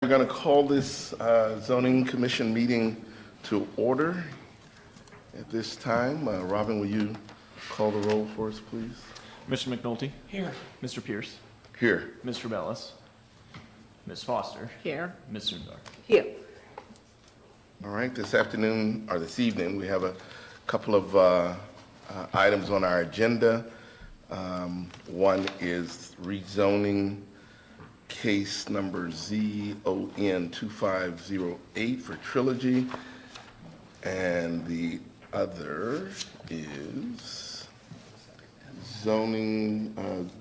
We're going to call this zoning commission meeting to order at this time. Robin, will you call the roll for us, please? Mr. McNulty? Here. Mr. Pierce? Here. Mr. Bellis? Ms. Foster? Here. Ms. Sundar? Here. All right, this afternoon, or this evening, we have a couple of items on our agenda. One is rezoning case number ZON-25-08 for Trilogy, and the other is zoning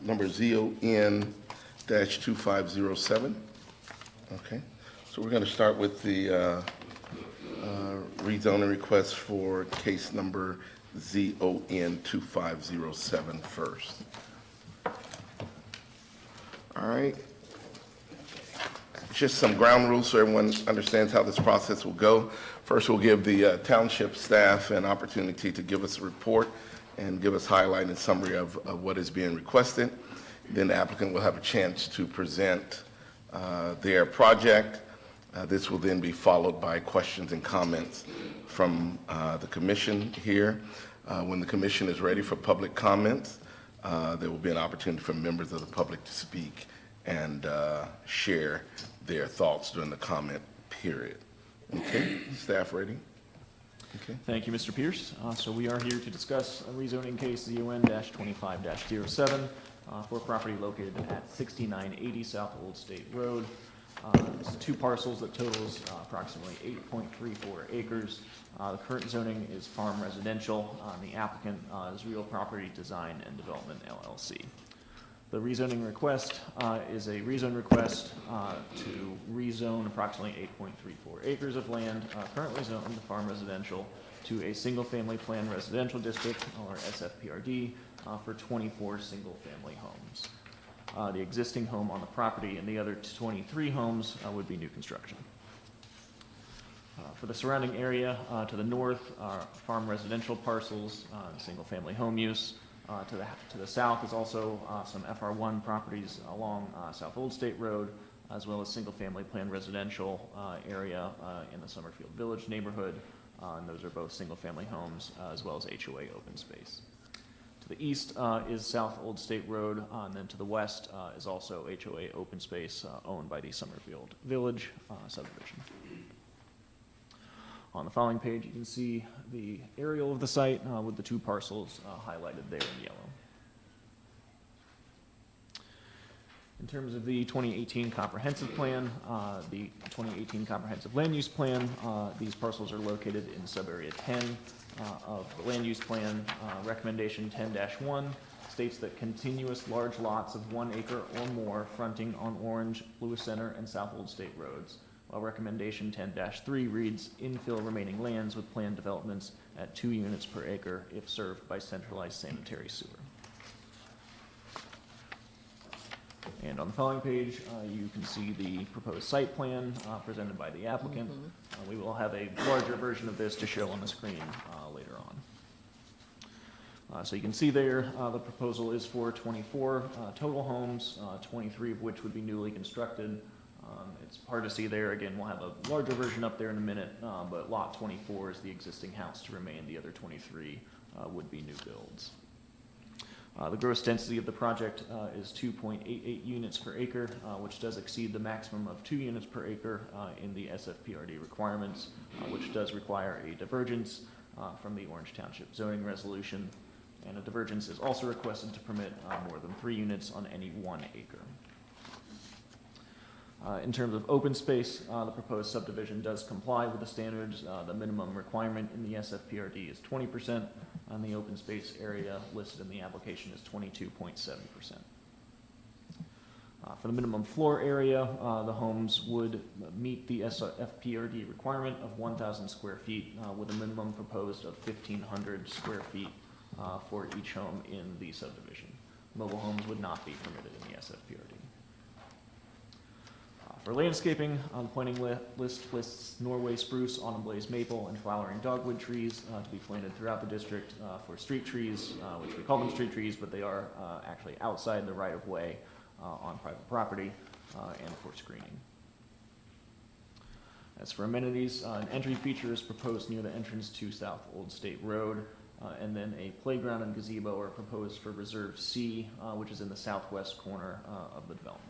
number ZON-25-07. Okay, so we're going to start with the rezoning request for case number ZON-25-07 first. All right. Just some ground rules so everyone understands how this process will go. First, we'll give the township staff an opportunity to give us a report and give us highlight and summary of what is being requested. Then the applicant will have a chance to present their project. This will then be followed by questions and comments from the commission here. When the commission is ready for public comments, there will be an opportunity for members of the public to speak and share their thoughts during the comment period. Okay, staff ready? Okay. Thank you, Mr. Pierce. So we are here to discuss a rezoning case ZON-25-07 for a property located at 6980 South Old State Road. It's two parcels that totals approximately 8.34 acres. The current zoning is farm residential. The applicant is Real Property Design and Development, LLC. The rezoning request is a rezone request to rezone approximately 8.34 acres of land currently zoned to farm residential to a single-family plan residential district, or SFPRD, for 24 single-family homes. The existing home on the property and the other 23 homes would be new construction. For the surrounding area, to the north are farm residential parcels, single-family home use. To the south is also some FR1 properties along South Old State Road, as well as single-family plan residential area in the Summerfield Village neighborhood, and those are both single-family homes as well as HOA open space. To the east is South Old State Road, and then to the west is also HOA open space owned by the Summerfield Village subdivision. On the following page, you can see the aerial of the site with the two parcels highlighted there in yellow. In terms of the 2018 comprehensive plan, the 2018 comprehensive land use plan, these parcels are located in subarea 10 of the land use plan. Recommendation 10-1 states that continuous large lots of 1 acre or more fronting on Orange, Lewis Center, and South Old State Roads. While recommendation 10-3 reads infill remaining lands with planned developments at 2 units per acre if served by centralized sanitary sewer. And on the following page, you can see the proposed site plan presented by the applicant. We will have a larger version of this to show on the screen later on. So you can see there, the proposal is for 24 total homes, 23 of which would be newly constructed. It's hard to see there. Again, we'll have a larger version up there in a minute, but lot 24 is the existing house to remain. The other 23 would be new builds. The gross density of the project is 2.88 units per acre, which does exceed the maximum of 2 units per acre in the SFPRD requirements, which does require a divergence from the Orange Township zoning resolution. And a divergence is also requested to permit more than 3 units on any 1 acre. In terms of open space, the proposed subdivision does comply with the standards. The minimum requirement in the SFPRD is 20%, and the open space area listed in the application is 22.7%. For the minimum floor area, the homes would meet the SFPRD requirement of 1,000 square feet with a minimum proposed of 1,500 square feet for each home in the subdivision. Mobile homes would not be permitted in the SFPRD. For landscaping, the planning list lists Norway spruce, autumn blaze maple, and flowering dogwood trees to be planted throughout the district for street trees, which we call them street trees, but they are actually outside the right-of-way on private property and for screening. As for amenities, an entry feature is proposed near the entrance to South Old State Road, and then a playground and gazebo are proposed for Reserve C, which is in the southwest corner of the development.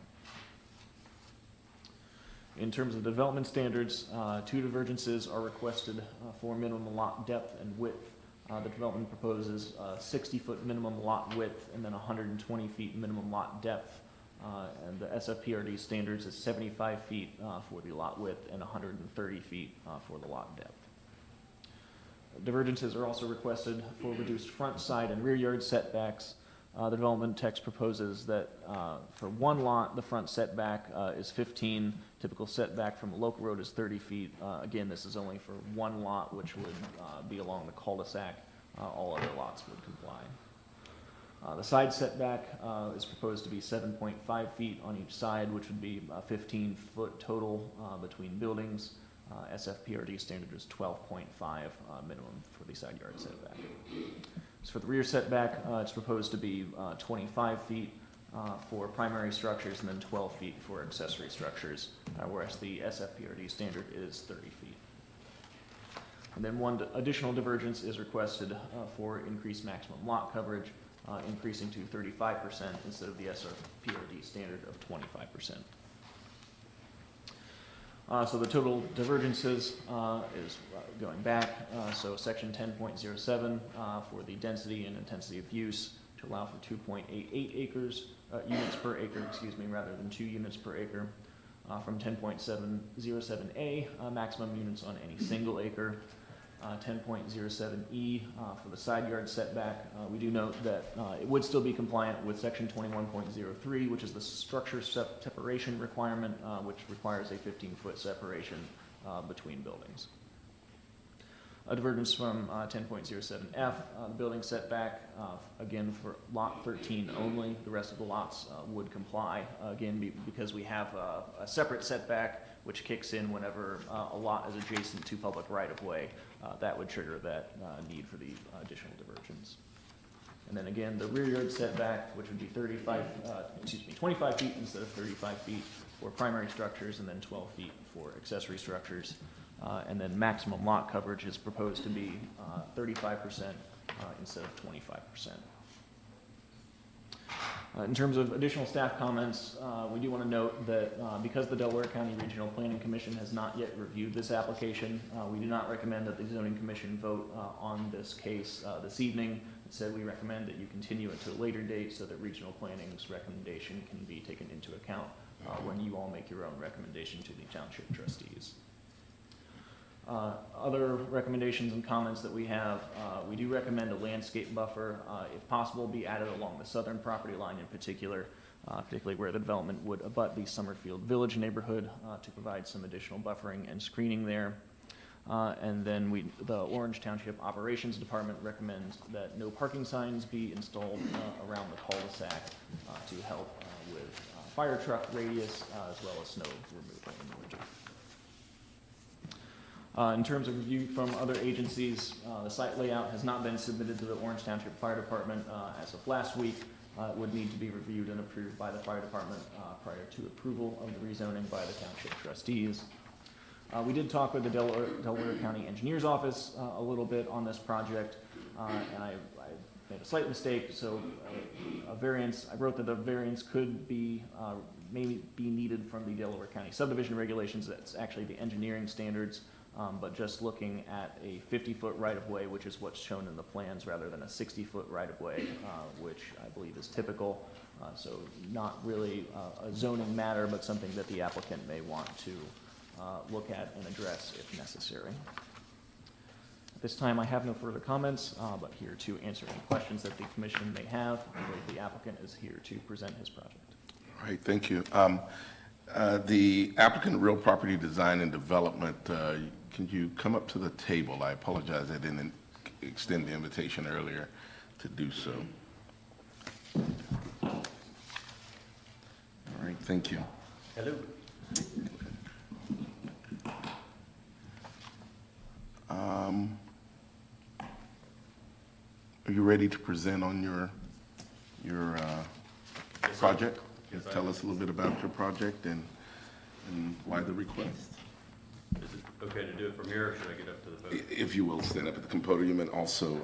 In terms of development standards, 2 divergences are requested for minimum lot depth and width. The development proposes 60-foot minimum lot width and then 120 feet minimum lot depth. And the SFPRD standards is 75 feet for the lot width and 130 feet for the lot depth. Divergences are also requested for reduced front, side, and rear yard setbacks. The development text proposes that for one lot, the front setback is 15. Typical setback from a local road is 30 feet. Again, this is only for one lot, which would be along the cul-de-sac. All other lots would comply. The side setback is proposed to be 7.5 feet on each side, which would be 15-foot total between buildings. SFPRD standard is 12.5 minimum for the side yard setback. As for the rear setback, it's proposed to be 25 feet for primary structures and then 12 feet for accessory structures, whereas the SFPRD standard is 30 feet. And then one additional divergence is requested for increased maximum lot coverage, increasing to 35% instead of the SFPRD standard of 25%. So the total divergences is going back. So section 10.07 for the density and intensity of use to allow for 2.88 units per acre, rather than 2 units per acre. From 10.707A, maximum units on any single acre. 10.07E for the side yard setback. We do note that it would still be compliant with section 21.03, which is the structure separation requirement, which requires a 15-foot separation between buildings. A divergence from 10.07F, the building setback, again for lot 13 only. The rest of the lots would comply, again because we have a separate setback which kicks in whenever a lot is adjacent to public right-of-way. That would trigger that need for the additional divergence. And then again, the rear yard setback, which would be 25 feet instead of 35 feet for primary structures, and then 12 feet for accessory structures. And then maximum lot coverage is proposed to be 35% instead of 25%. In terms of additional staff comments, we do want to note that because the Delaware County Regional Planning Commission has not yet reviewed this application, we do not recommend that the Zoning Commission vote on this case this evening. Instead, we recommend that you continue it to a later date so that Regional Planning's recommendation can be taken into account when you all make your own recommendation to the Township Trustees. Other recommendations and comments that we have, we do recommend a landscape buffer, if possible, be added along the southern property line in particular, particularly where the development would abut the Summerfield Village neighborhood to provide some additional buffering and screening there. And then the Orange Township Operations Department recommends that no parking signs be installed around the cul-de-sac to help with fire truck radius as well as snow removal in the winter. In terms of review from other agencies, the site layout has not been submitted to the Orange Township Fire Department as of last week. It would need to be reviewed and approved by the fire department prior to approval of the rezoning by the township trustees. We did talk with the Delaware County Engineer's Office a little bit on this project, and I made a slight mistake. So a variance, I wrote that the variance could be maybe be needed from the Delaware County subdivision regulations. That's actually the engineering standards. But just looking at a 50-foot right-of-way, which is what's shown in the plans, rather than a 60-foot right-of-way, which I believe is typical. So not really a zoning matter, but something that the applicant may want to look at and address if necessary. At this time, I have no further comments, but here to answer any questions that the commission may have. I believe the applicant is here to present his project. All right, thank you. The applicant, Real Property Design and Development, can you come up to the table? I apologize, I didn't extend the invitation earlier to do so. All right, thank you. Hello. Are you ready to present on your Yes, project? Yes, I Tell am. us a little bit about your project and why the request. Is it okay to do it from here, or should I get up to the podium? If you will, stand up at the podium and also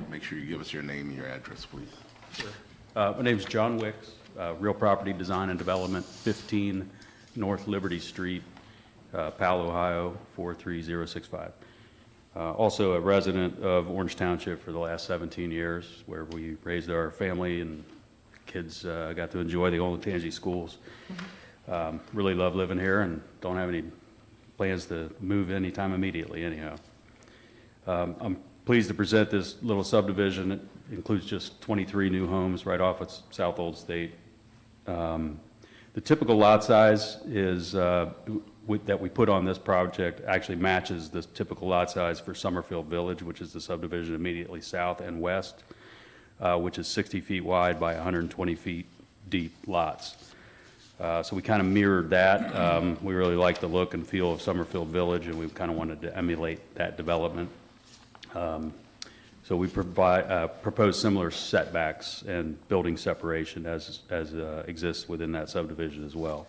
make sure you give us your name and your address, please. Sure. My name's John Wicks, Real Property Design and Development, 15 North Liberty Street, Powell, Ohio, 43065. Also a resident of Orange Township for the last 17 years, where we raised our family and kids got to enjoy the Olentangy schools. Really love living here and don't have any plans to move anytime immediately anyhow. I'm pleased to present this little subdivision. It includes just 23 new homes right off of South Old State. The typical lot size is that we put on this project actually matches the typical lot size for Summerfield Village, which is the subdivision immediately south and west, which is 60 feet wide by 120 feet deep lots. So we kind of mirrored that. We really like the look and feel of Summerfield Village, and we kind of wanted to emulate that development. So we propose similar setbacks and building separation as exists within that subdivision as well.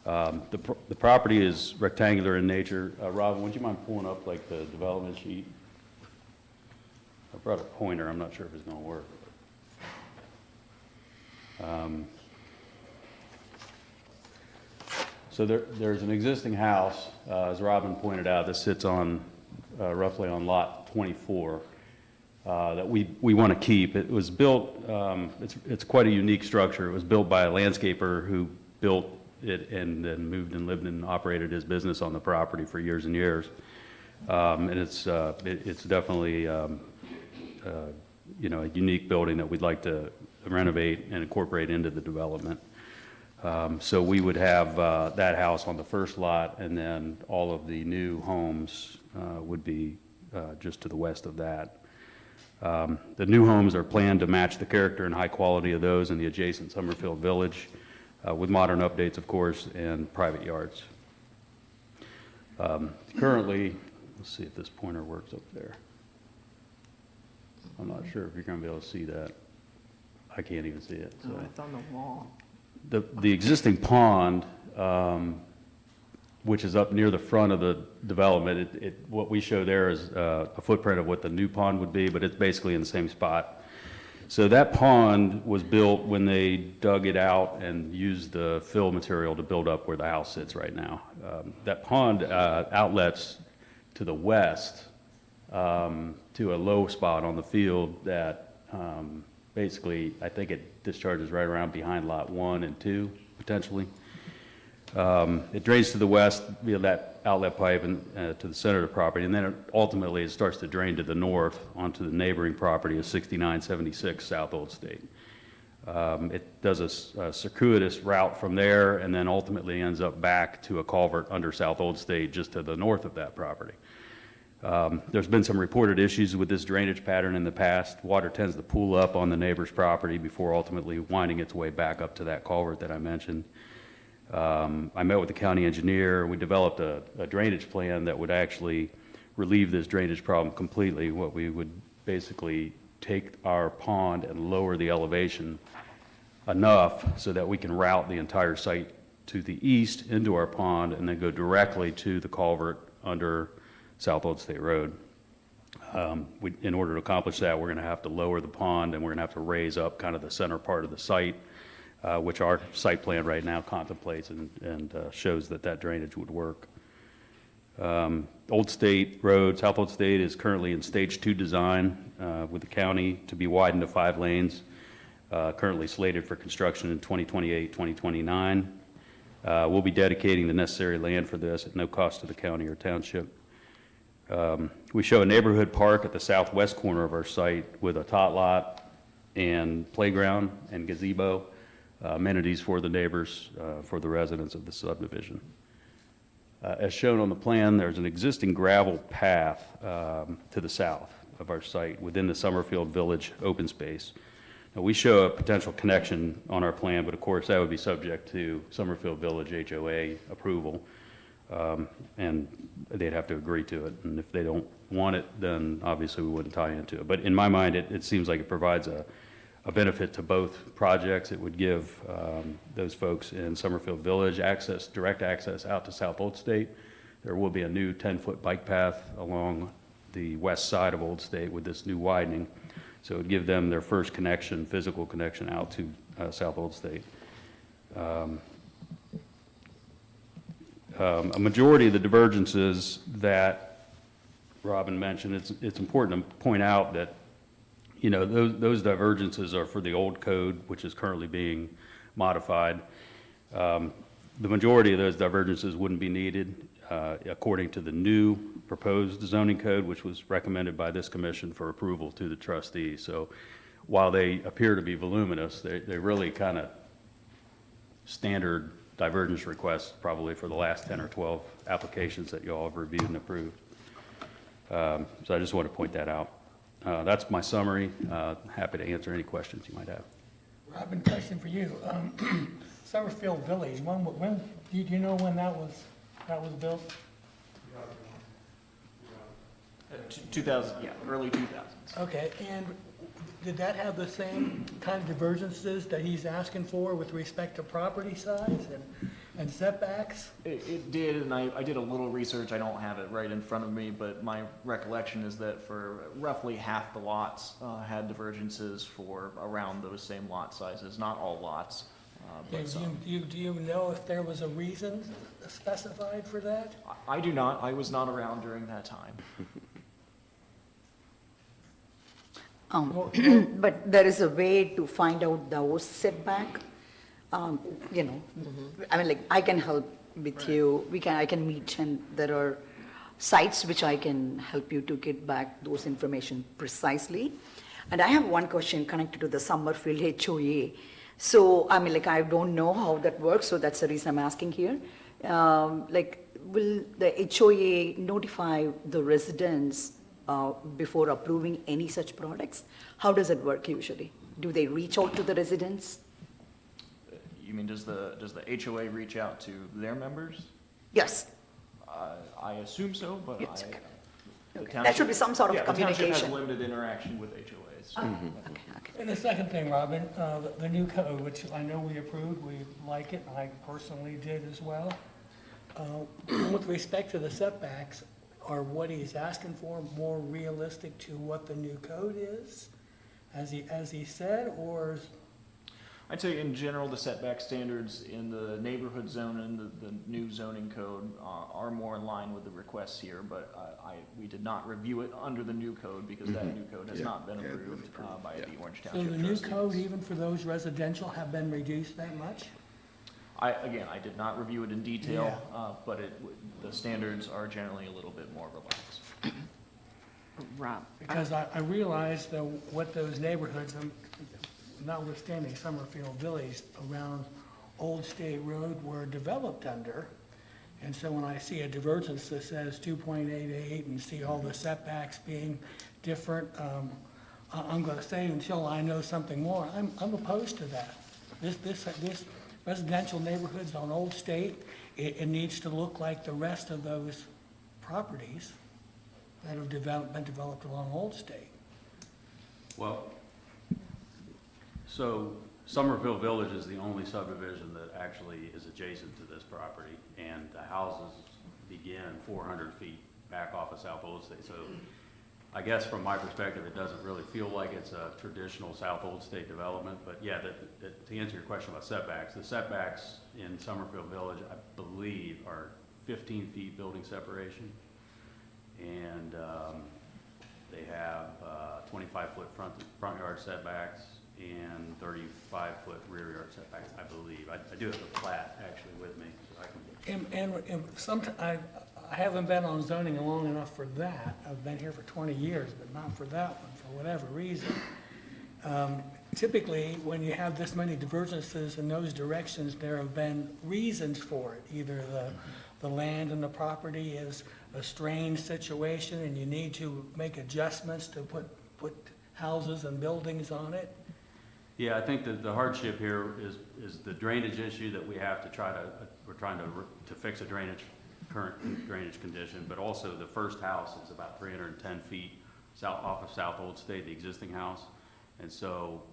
The property is rectangular in nature. Robin, would you mind pulling up like the development sheet? I brought a pointer. I'm not sure if it's going to work. So there's an existing house, as Robin pointed out, that sits on roughly on lot 24 that we want to keep. It was built, it's quite a unique structure. It was built by a landscaper who built it and then moved and lived and operated his business on the property for years and years. And it's definitely you know, a unique building that we'd like to renovate and incorporate into the development. So we would have that house on the first lot, and then all of the new homes would be just to the west of that. The new homes are planned to match the character and high quality of those in the adjacent Summerfield Village, with modern updates, of course, and private yards. Currently, let's see if this pointer works up there. I'm not sure if you're going to be able to see that. I can't even see it. So. Oh, it's on the wall. The existing pond, which is up near the front of the development, what we show there is a footprint of what the new pond would be, but it's basically in the same spot. So that pond was built when they dug it out and used the fill material to build up where the house sits right now. That pond outlets to the west to a low spot on the field that basically, I think it discharges right around behind lot 1 and 2, potentially. It drains to the west via that outlet pipe and to the center of the property, and then ultimately it starts to drain to the north onto the neighboring property of 6976 South Old State. It does a circuitous route from there and then ultimately ends up back to a culvert under South Old State just to the north of that property. There's been some reported issues with this drainage pattern in the past. Water tends to pool up on the neighbor's property before ultimately winding its way back up to that culvert that I mentioned. I met with the county engineer. We developed a drainage plan that would actually relieve this drainage problem completely. What we would basically take our pond and lower the elevation enough so that we can route the entire site to the east into our pond and then go directly to the culvert under South Old State Road. In order to accomplish that, we're going to have to lower the pond and we're going to have to raise up kind of the center part of the site, which our site plan right now contemplates and shows that drainage would work. Old State Road, South Old State is currently in stage 2 design with the county to be widened to 5 lanes, currently slated for construction in 2028, 2029. We'll be dedicating the necessary land for this at no cost to the county or township. We show a neighborhood park at the southwest corner of our site with a tot lot and playground and gazebo, amenities for the neighbors, for the residents of the subdivision. As shown on the plan, there's an existing gravel path to the south of our site within the Summerfield Village open space. Now, we show a potential connection on our plan, but of course that would be subject to Summerfield Village HOA approval. And they'd have to agree to it. And if they don't want it, then obviously we wouldn't tie into it. But in my mind, it seems like it provides a benefit to both projects. It would give those folks in Summerfield Village direct access out to South Old State, there will be a new 10-foot bike path along the west side of Old State with this new widening. So it would give them their first connection, physical connection out to South Old State. A majority of the divergences that Robin mentioned, it's important to point out that, you know, those divergences are for the old code, which is currently being modified. The majority of those divergences wouldn't be needed according to the new proposed zoning code, which was recommended by this commission for approval to the trustees. So while they appear to be voluminous, they're really kind of standard divergence requests probably for the last 10 or 12 applications that you all have reviewed and approved. So I just want to point that out. That's my summary. Happy to answer any questions you might have. Robin, question for you. Summerfield Village, when do you know when that was built? 2000, yeah, early 2000s. Okay, and did that have the same kind of divergences that he's asking for with respect to property size and setbacks? It did, and I did a little research. I don't have it right in front of me, but my recollection is that for roughly half the lots had divergences for around those same lot sizes. Not all lots, but some. Do you know if there was a reason specified for that? I do not. I was not around during that time. But there is a way to find out those setback, you know, I mean, like, I can help with you, I can meet, and there are sites which I can help you to get back those information precisely. And I have one question connected to the Summerfield HOA. So, I mean, like, I don't know how that works, so that's the reason I'm asking here. Like, will the HOA notify the residents before approving any such products? How does it work usually? Do they reach out to the residents? You mean, does the HOA reach out to their members? Yes. I assume so, but Yes, I. okay. the Okay. township- There should be some sort of yeah, the township communication. has limited interaction with HOAs. Okay, okay. And the second thing, Robin, the new code, which I know we approved, we like it, and I personally did as well. With respect to the setbacks, are what he's asking for more realistic to what the new code is, as he said, or? I'd say in general, the setback standards in the neighborhood zone and the new zoning code are more in line with the requests here, but we did not review it under the new code because that new code has Yeah, not been yeah, it's been approved approved, by yeah. the Orange So Township the new trustees. code, even for those residential, have been reduced that much? Again, I did not review it in detail, but the standards are generally a little bit more relaxed. Rob, Because I realized that what those neighborhoods, notwithstanding Summerfield Village, around Old State Road were developed under. And so when I see a divergence that says 2.88 and see all the setbacks being different, I'm gonna say until I know something more, I'm opposed to that. This residential neighborhoods on Old State, it needs to look like the rest of those properties that have been developed along Old State. Well, so Somerville Village is the only subdivision that actually is adjacent to this property, and the houses begin 400 feet back off of South Old State. So I guess from my perspective, it doesn't really feel like it's a traditional South Old State development, but yeah, to answer your question about setbacks, the setbacks in Somerville Village, I believe, are 15 feet building separation, and they have 25-foot front yard setbacks and 35-foot rear yard setbacks, I believe. I do have the plat actually with me, so I can. And I haven't been on zoning long enough for that. I've been here for 20 years, but not for that one, for whatever reason. Typically, when you have this many divergences in those directions, there have been reasons for it. Either the land and the property is a strange situation and you need to make adjustments to put houses and buildings on it. Yeah, I think that the hardship here is the drainage issue that we have to we're trying to fix a current drainage condition, but also the first house is about 310 feet off of South Old State, the existing house. And so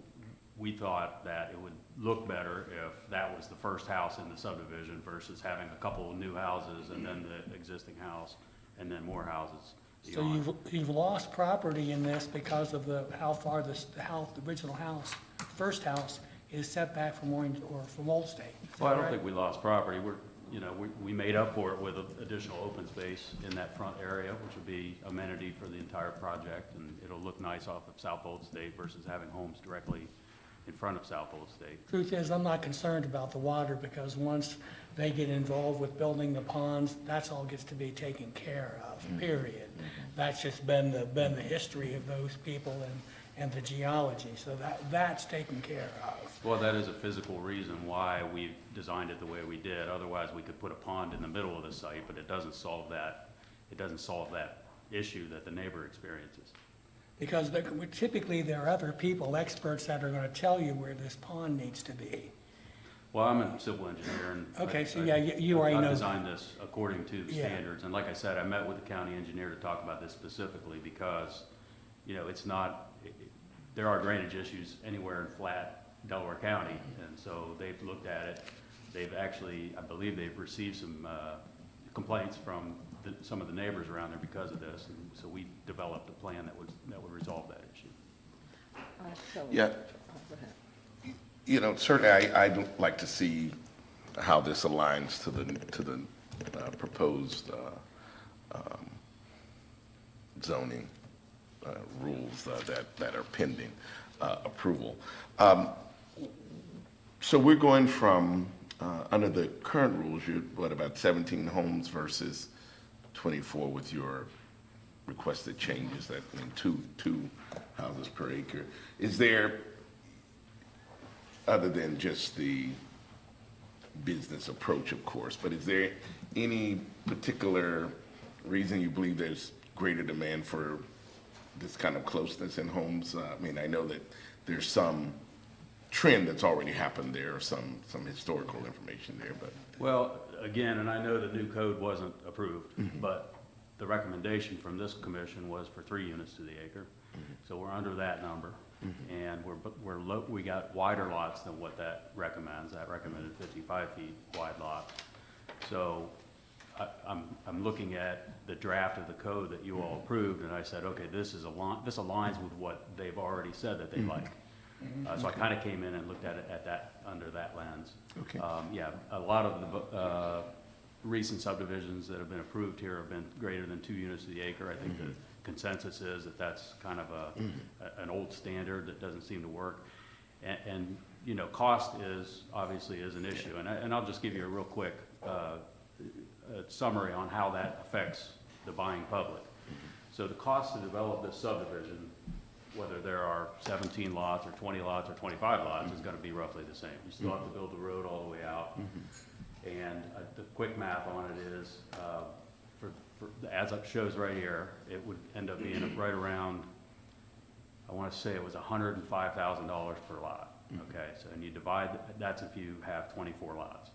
we thought that it would look better if that was the first house in the subdivision versus having a couple of new houses and then the existing house and then more houses So beyond. you've lost property in this because of how far the original house, first house, is set back from Orange, or from Old State. Is that Well, I don't right? think we lost property. We made up for it with additional open space in that front area, which would be amenity for the entire project, and it'll look nice off of South Old State versus having homes directly in front of South Old State. Truth is, I'm not concerned about the water, because once they get involved with building the ponds, that's all gets to be taken care of, period. That's just been the history of those people and the geology, so that's taken care of. Well, that is a physical reason why we've designed it the way we did. Otherwise, we could put a pond in the middle of the site, but it doesn't solve that issue that the neighbor experiences. Because typically, there are other people, experts, that are gonna tell you where this pond needs to be. Well, I'm a civil engineer and. Okay, so yeah, you already know I've that. designed this according to the Yeah. standards, and like I said, I met with the county engineer to talk about this specifically because, it's not, there are drainage issues anywhere in flat Delaware County, and so they've looked at it. They've actually, I believe they've received some complaints from some of the neighbors around there because of this, and so we developed a plan that would resolve that issue. Yeah. Certainly, I'd like to see how this aligns to the proposed zoning rules that are pending approval. So we're going from, under the current rules, you're, about 17 homes versus 24 with your requested changes that mean two houses per acre. Is there, other than just the business approach, of course, but is there any particular reason you believe there's greater demand for this kind of closeness in homes? I know that there's some trend that's already happened there, or some historical information there, but. Well, again, and I know the new code wasn't approved, but the recommendation from this commission was for 3 units to the acre. So we're under that number, and we got wider lots than what that recommends. That recommended 55 feet wide lot. So I'm looking at the draft of the code that you all approved, and I said, okay, this aligns with what they've already said that they like. So I kind of came in and looked at it under that lens. Okay. Yeah, a lot of the recent subdivisions that have been approved here have been greater than 2 units to the acre. I think the consensus is that that's kind of an old standard that doesn't seem to work. And cost obviously is an issue. And I'll just give you a real quick summary on how that affects the buying public. So the cost to develop this subdivision, whether there are 17 lots or 20 lots or 25 lots, is going to be roughly the same. You still have to build the road all the way out. And the quick math on it is, as it shows right here, it would end up being right around, I want to say it was $105,000 per lot. Okay, so and you divide, that's if you have 24 lots.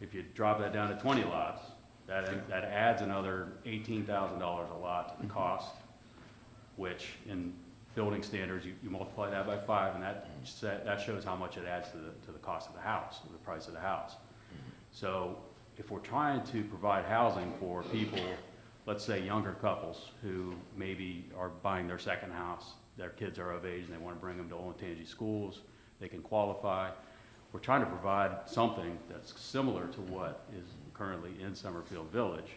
If you drop that down to 20 lots, that adds another $18,000 a lot to the cost, which in building standards, you multiply that by 5, and that shows how much it adds to the cost of the house, or the price of the house. So if we're trying to provide housing for people, let's say younger couples who maybe are buying their second house, their kids are of age and they want to bring them to Olentangy schools, they can qualify. We're trying to provide something that's similar to what is currently in Summerfield Village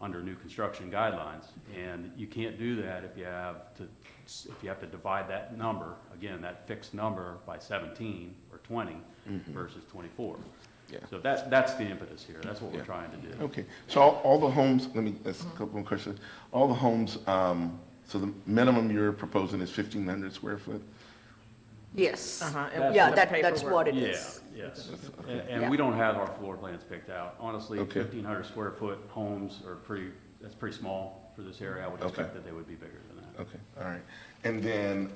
under new construction guidelines. And you can't do that if you have to divide that number, again, that fixed number, by 17 or 20 versus 24. Yeah. So that's the impetus here. That's what we're Yeah. trying to do. Okay, so all the homes, let me ask a couple more questions. All the homes, so the minimum you're proposing is 1,500 square foot? Yes. Uh-huh. Yeah, The that's paperwork. what it Yeah, is. yes. Yeah. And we don't have our floor plans picked out. Honestly, Okay. 1,500 square foot homes are that's pretty small for this area. I would expect Okay. that they would be bigger than that. Okay, all right. And then,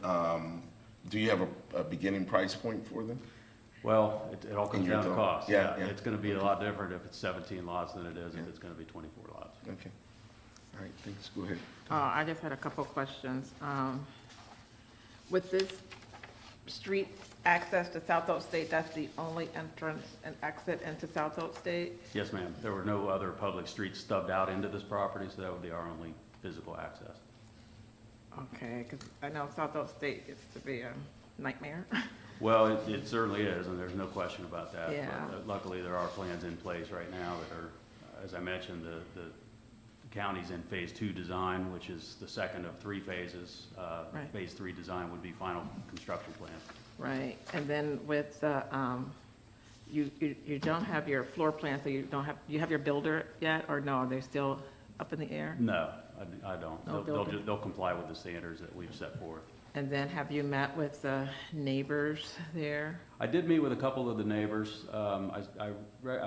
do you have a beginning price point for them? Well, it all comes In your down to zone. cost. Yeah, yeah. It's gonna be a lot different if it's 17 lots than it is if Yeah. it's gonna be 24 lots. Okay, all right, thanks, go ahead. I just had a couple questions. With this street access to South Oak State, that's the only entrance and exit into South Oak State? Yes, ma'am. There were no other public streets stubbed out into this property, so that would be our only physical access. Okay, because I know South Oak State gets to be a nightmare. Well, it certainly is, and there's no question about that. Yeah. But luckily, there are plans in place right now that are, as I mentioned, the county's in phase 2 design, which is the second of 3 phases. Right. Phase 3 design would be final construction plan. Right, and then with the, you don't have your floor plan, so you don't have, you have your builder yet, or no, are they still up in the air? No, I don't. No building? They'll comply with the standards that we've set forth. And then have you met with the neighbors there? I did meet with a couple of the neighbors. I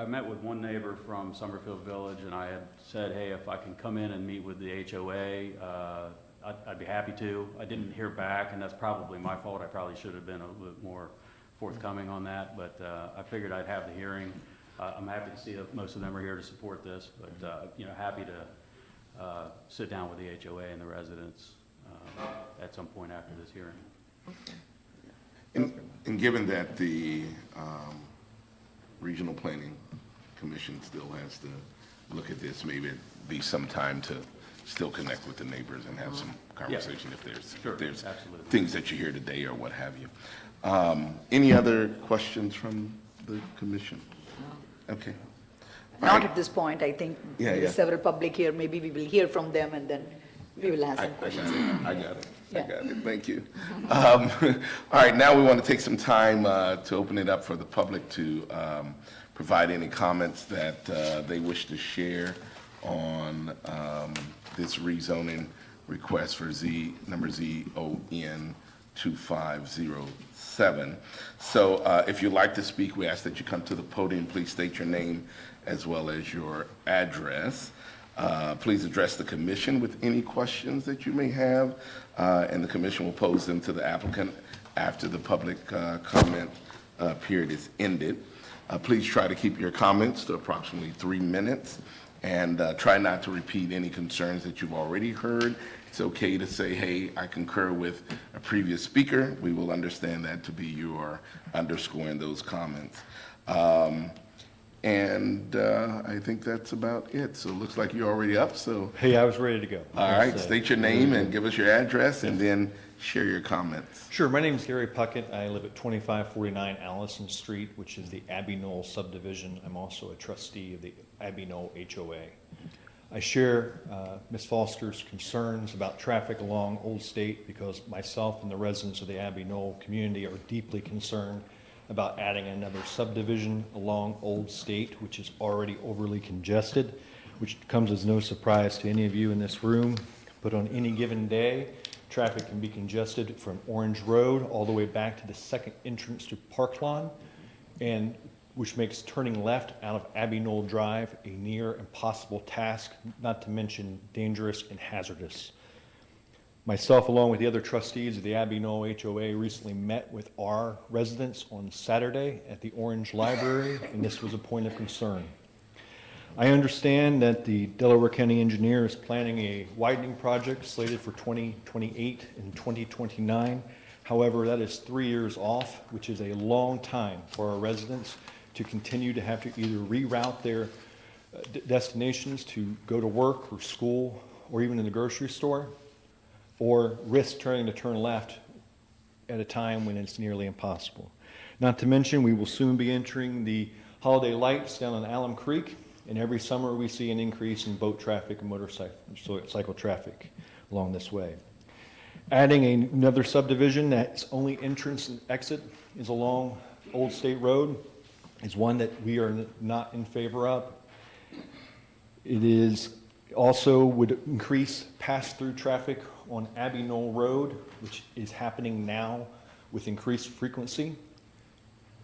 met with one neighbor from Summerfield Village, and I had said, hey, if I can come in and meet with the HOA, I'd be happy to. I didn't hear back, and that's probably my fault. I probably should have been a little bit more forthcoming on that, but I figured I'd have the hearing. I'm happy to see that most of them are here to support this, but happy to sit down with the HOA and the residents at some point after this hearing. And given that the Regional Planning Commission still has to look at this, maybe it'd be some time to still connect with the neighbors and have some conversation if there's Absolutely. things that you hear today or what have you. Any other questions from the commission? Okay. All Not right. at this point, I think Yeah, there yeah. is several public here, maybe we will hear from them and then we will ask I some got questions. it, I got it, I Yeah. got it, thank you. All right, now we want to take some time to open it up for the public to provide any comments that they wish to share on this rezoning request for number ZON-25-07. So if you'd like to speak, we ask that you come to the podium. Please state your name as well as your address. Please address the commission with any questions that you may have, and the commission will pose them to the applicant after the public comment period is ended. Please try to keep your comments to approximately 3 minutes, and try not to repeat any concerns that you've already heard. It's okay to say, hey, I concur with a previous speaker. We will understand that to be you are underscoring those comments. And I think that's about it. So it looks like you're already up, so. Hey, I was ready to go. All right, state your name and give us your address, and then share your comments. Sure, my name is Gary Puckett. I live at 2549 Allison Street, which is the Abbey Knoll subdivision. I'm also a trustee of the Abbey Knoll HOA. I share Ms. Foster's concerns about traffic along Old State because myself and the residents of the Abbey Knoll community are deeply concerned about adding another subdivision along Old State, which is already overly congested, which comes as no surprise to any of you in this room. But on any given day, traffic can be congested from Orange Road all the way back to the second entrance to Park Lawn, and which makes turning left out of Abbey Knoll Drive a near impossible task, not to mention dangerous and hazardous. Myself, along with the other trustees of the Abbey Knoll HOA, recently met with our residents on Saturday at the Orange Library, and this was a point of concern. I understand that the Delaware County engineer is planning a widening project slated for 2028 and 2029. However, that is 3 years off, which is a long time for our residents to continue to have to either reroute their destinations to go to work or school or even in the grocery store, or risk turning to turn left at a time when it's nearly impossible. Not to mention, we will soon be entering the holiday lights down on Alum Creek, and every summer we see an increase in boat traffic and motorcycle traffic along this way. Adding another subdivision that's only entrance and exit is along Old State Road is one that we are not in favor of. It is also would increase pass-through traffic on Abbey Knoll Road, which is happening now with increased frequency.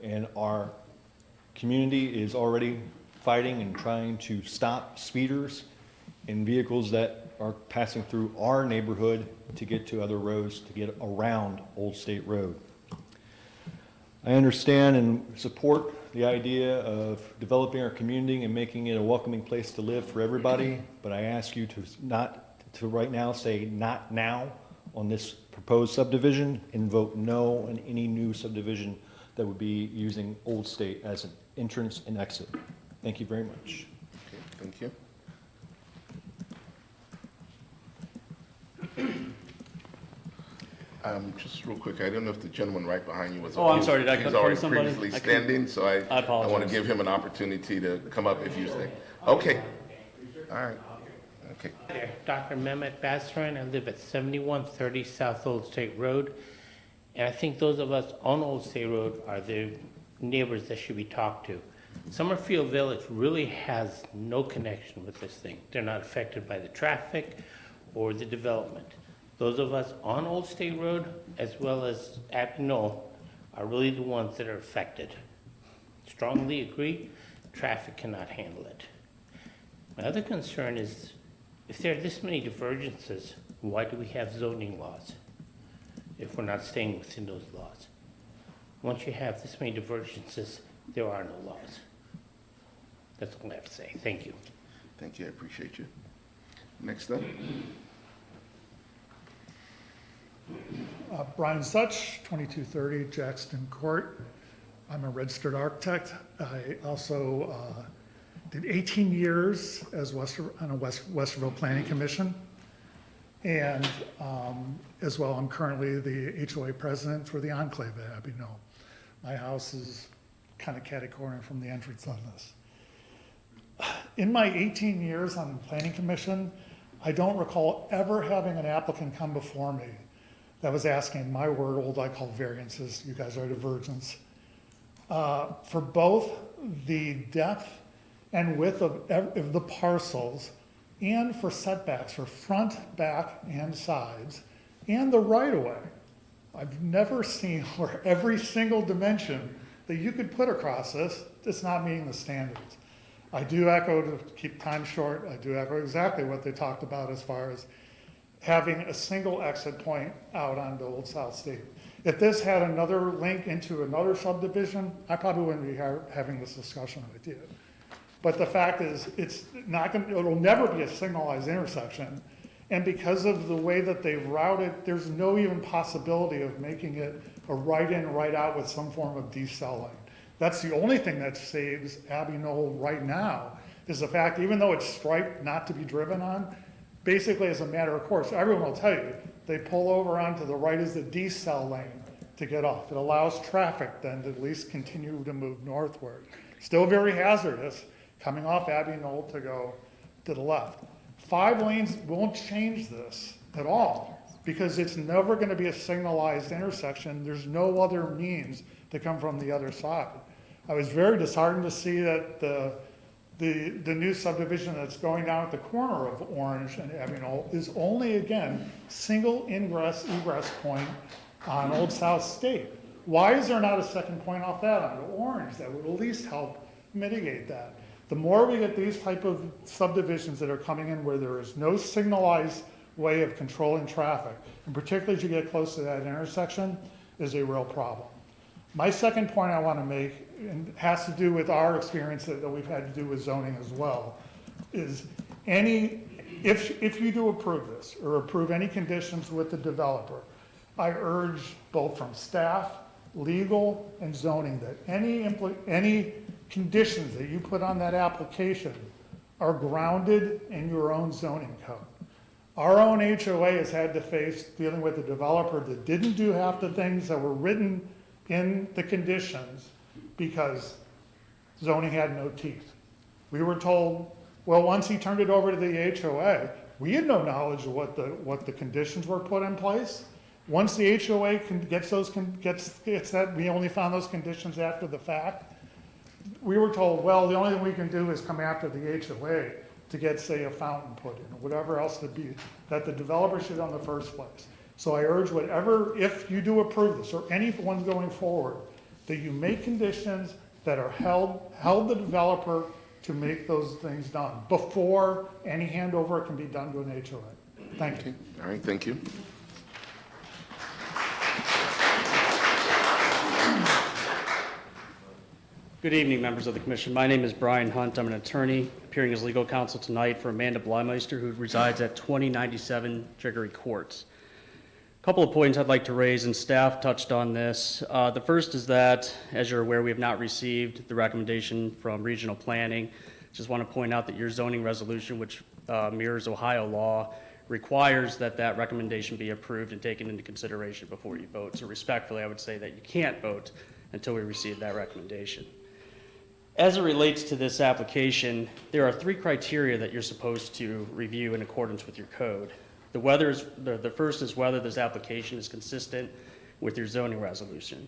And our community is already fighting and trying to stop speeders and vehicles that are passing through our neighborhood to get to other roads to get around Old State Road. I understand and support the idea of developing our community and making it a welcoming place to live for everybody, but I ask you to not to right now say not now on this proposed subdivision and vote no on any new subdivision that would be using Old State as an entrance and exit. Thank you very much. Okay, thank you. Just real quick, I don't know if the gentleman right behind you was. Oh, I'm sorry, did I he's cut in front already of somebody? previously I couldn't- standing, so I want to apologize. give him an opportunity to come up if you stay. Okay, all right, okay. There, Dr. Mehmet Basran. I live at 7130 South Old State Road. And I think those of us on Old State Road are the neighbors that should be talked to. Summerfield Village really has no connection with this thing. They're not affected by the traffic or the development. Those of us on Old State Road, as well as Abbey Knoll, are really the ones that are affected. Strongly agree, traffic cannot handle it. My other concern is, if there are this many divergences, why do we have zoning laws if we're not staying within those laws? Once you have this many divergences, there are no laws. That's all I have to say. Thank you. Thank you, I appreciate you. Next up, Brian Such, 2230 Jackson Court. I'm a registered architect. I also did 18 years as on a Westerville Planning Commission. And as well, I'm currently the HOA president for the Enclave at Abbey Knoll. My house is kind of catty-corner from the entrance on this. In my 18 years on the Planning Commission, I don't recall ever having an applicant come before me that was asking my world I call variances, you guys are divergence, for both the depth and width of the parcels and for setbacks for front, back, and sides, and the right-of-way. I've never seen where every single dimension that you could put across this is not meeting the standards. I do echo, to keep time short, I do echo exactly what they talked about as far as having a single exit point out onto Old South State. If this had another link into another subdivision, I probably wouldn't be having this discussion with you. But the fact is, it'll never be a signalized intersection. And because of the way that they've routed, there's no even possibility of making it a right in, right out with some form of decel lane. That's the only thing that saves Abbey Knoll right now, is the fact, even though it's striped not to be driven on, basically as a matter of course, everyone will tell you, they pull over onto the right as the decel lane to get off. It allows traffic then to at least continue to move northward. Still very hazardous, coming off Abbey Knoll to go to the left. 5 lanes won't change this at all, because it's never gonna be a signalized intersection. There's no other means to come from the other side. I was very disheartened to see that the new subdivision that's going down at the corner of Orange and Abbey Knoll is only, again, single ingress, egress point on Old South State. Why is there not a second point off that onto Orange that would at least help mitigate that? The more we get these type of subdivisions that are coming in where there is no signalized way of controlling traffic, and particularly as you get close to that intersection, is a real problem. My second point I want to make, and has to do with our experience that we've had to do with zoning as well, is if you do approve this, or approve any conditions with the developer, I urge both from staff, legal, and zoning that any conditions that you put on that application are grounded in your own zoning code. Our own HOA has had to face dealing with a developer that didn't do half the things that were written in the conditions because zoning had no teeth. We were told, well, once he turned it over to the HOA, we had no knowledge of what the conditions were put in place. Once the HOA gets that, we only found those conditions after the fact. We were told, well, the only thing we can do is come after the HOA to get, say, a fountain put in, or whatever else that the developer should in the first place. So I urge if you do approve this, or anyone going forward, that you make conditions that are held the developer to make those things done before any handover can be done to an HOA. Thank you. all right, thank you. Good evening, members of the commission. My name is Brian Hunt. I'm an attorney appearing as legal counsel tonight for Amanda Bleimeister, who resides at 2097 Jiggery Courts. Couple of points I'd like to raise, and staff touched on this. The first is that, as you're aware, we have not received the recommendation from regional planning. Just want to point out that your zoning resolution, which mirrors Ohio law, requires that that recommendation be approved and taken into consideration before you vote. So respectfully, I would say that you can't vote until we receive that recommendation. As it relates to this application, there are 3 criteria that you're supposed to review in accordance with your code. The first is whether this application is consistent with your zoning resolution.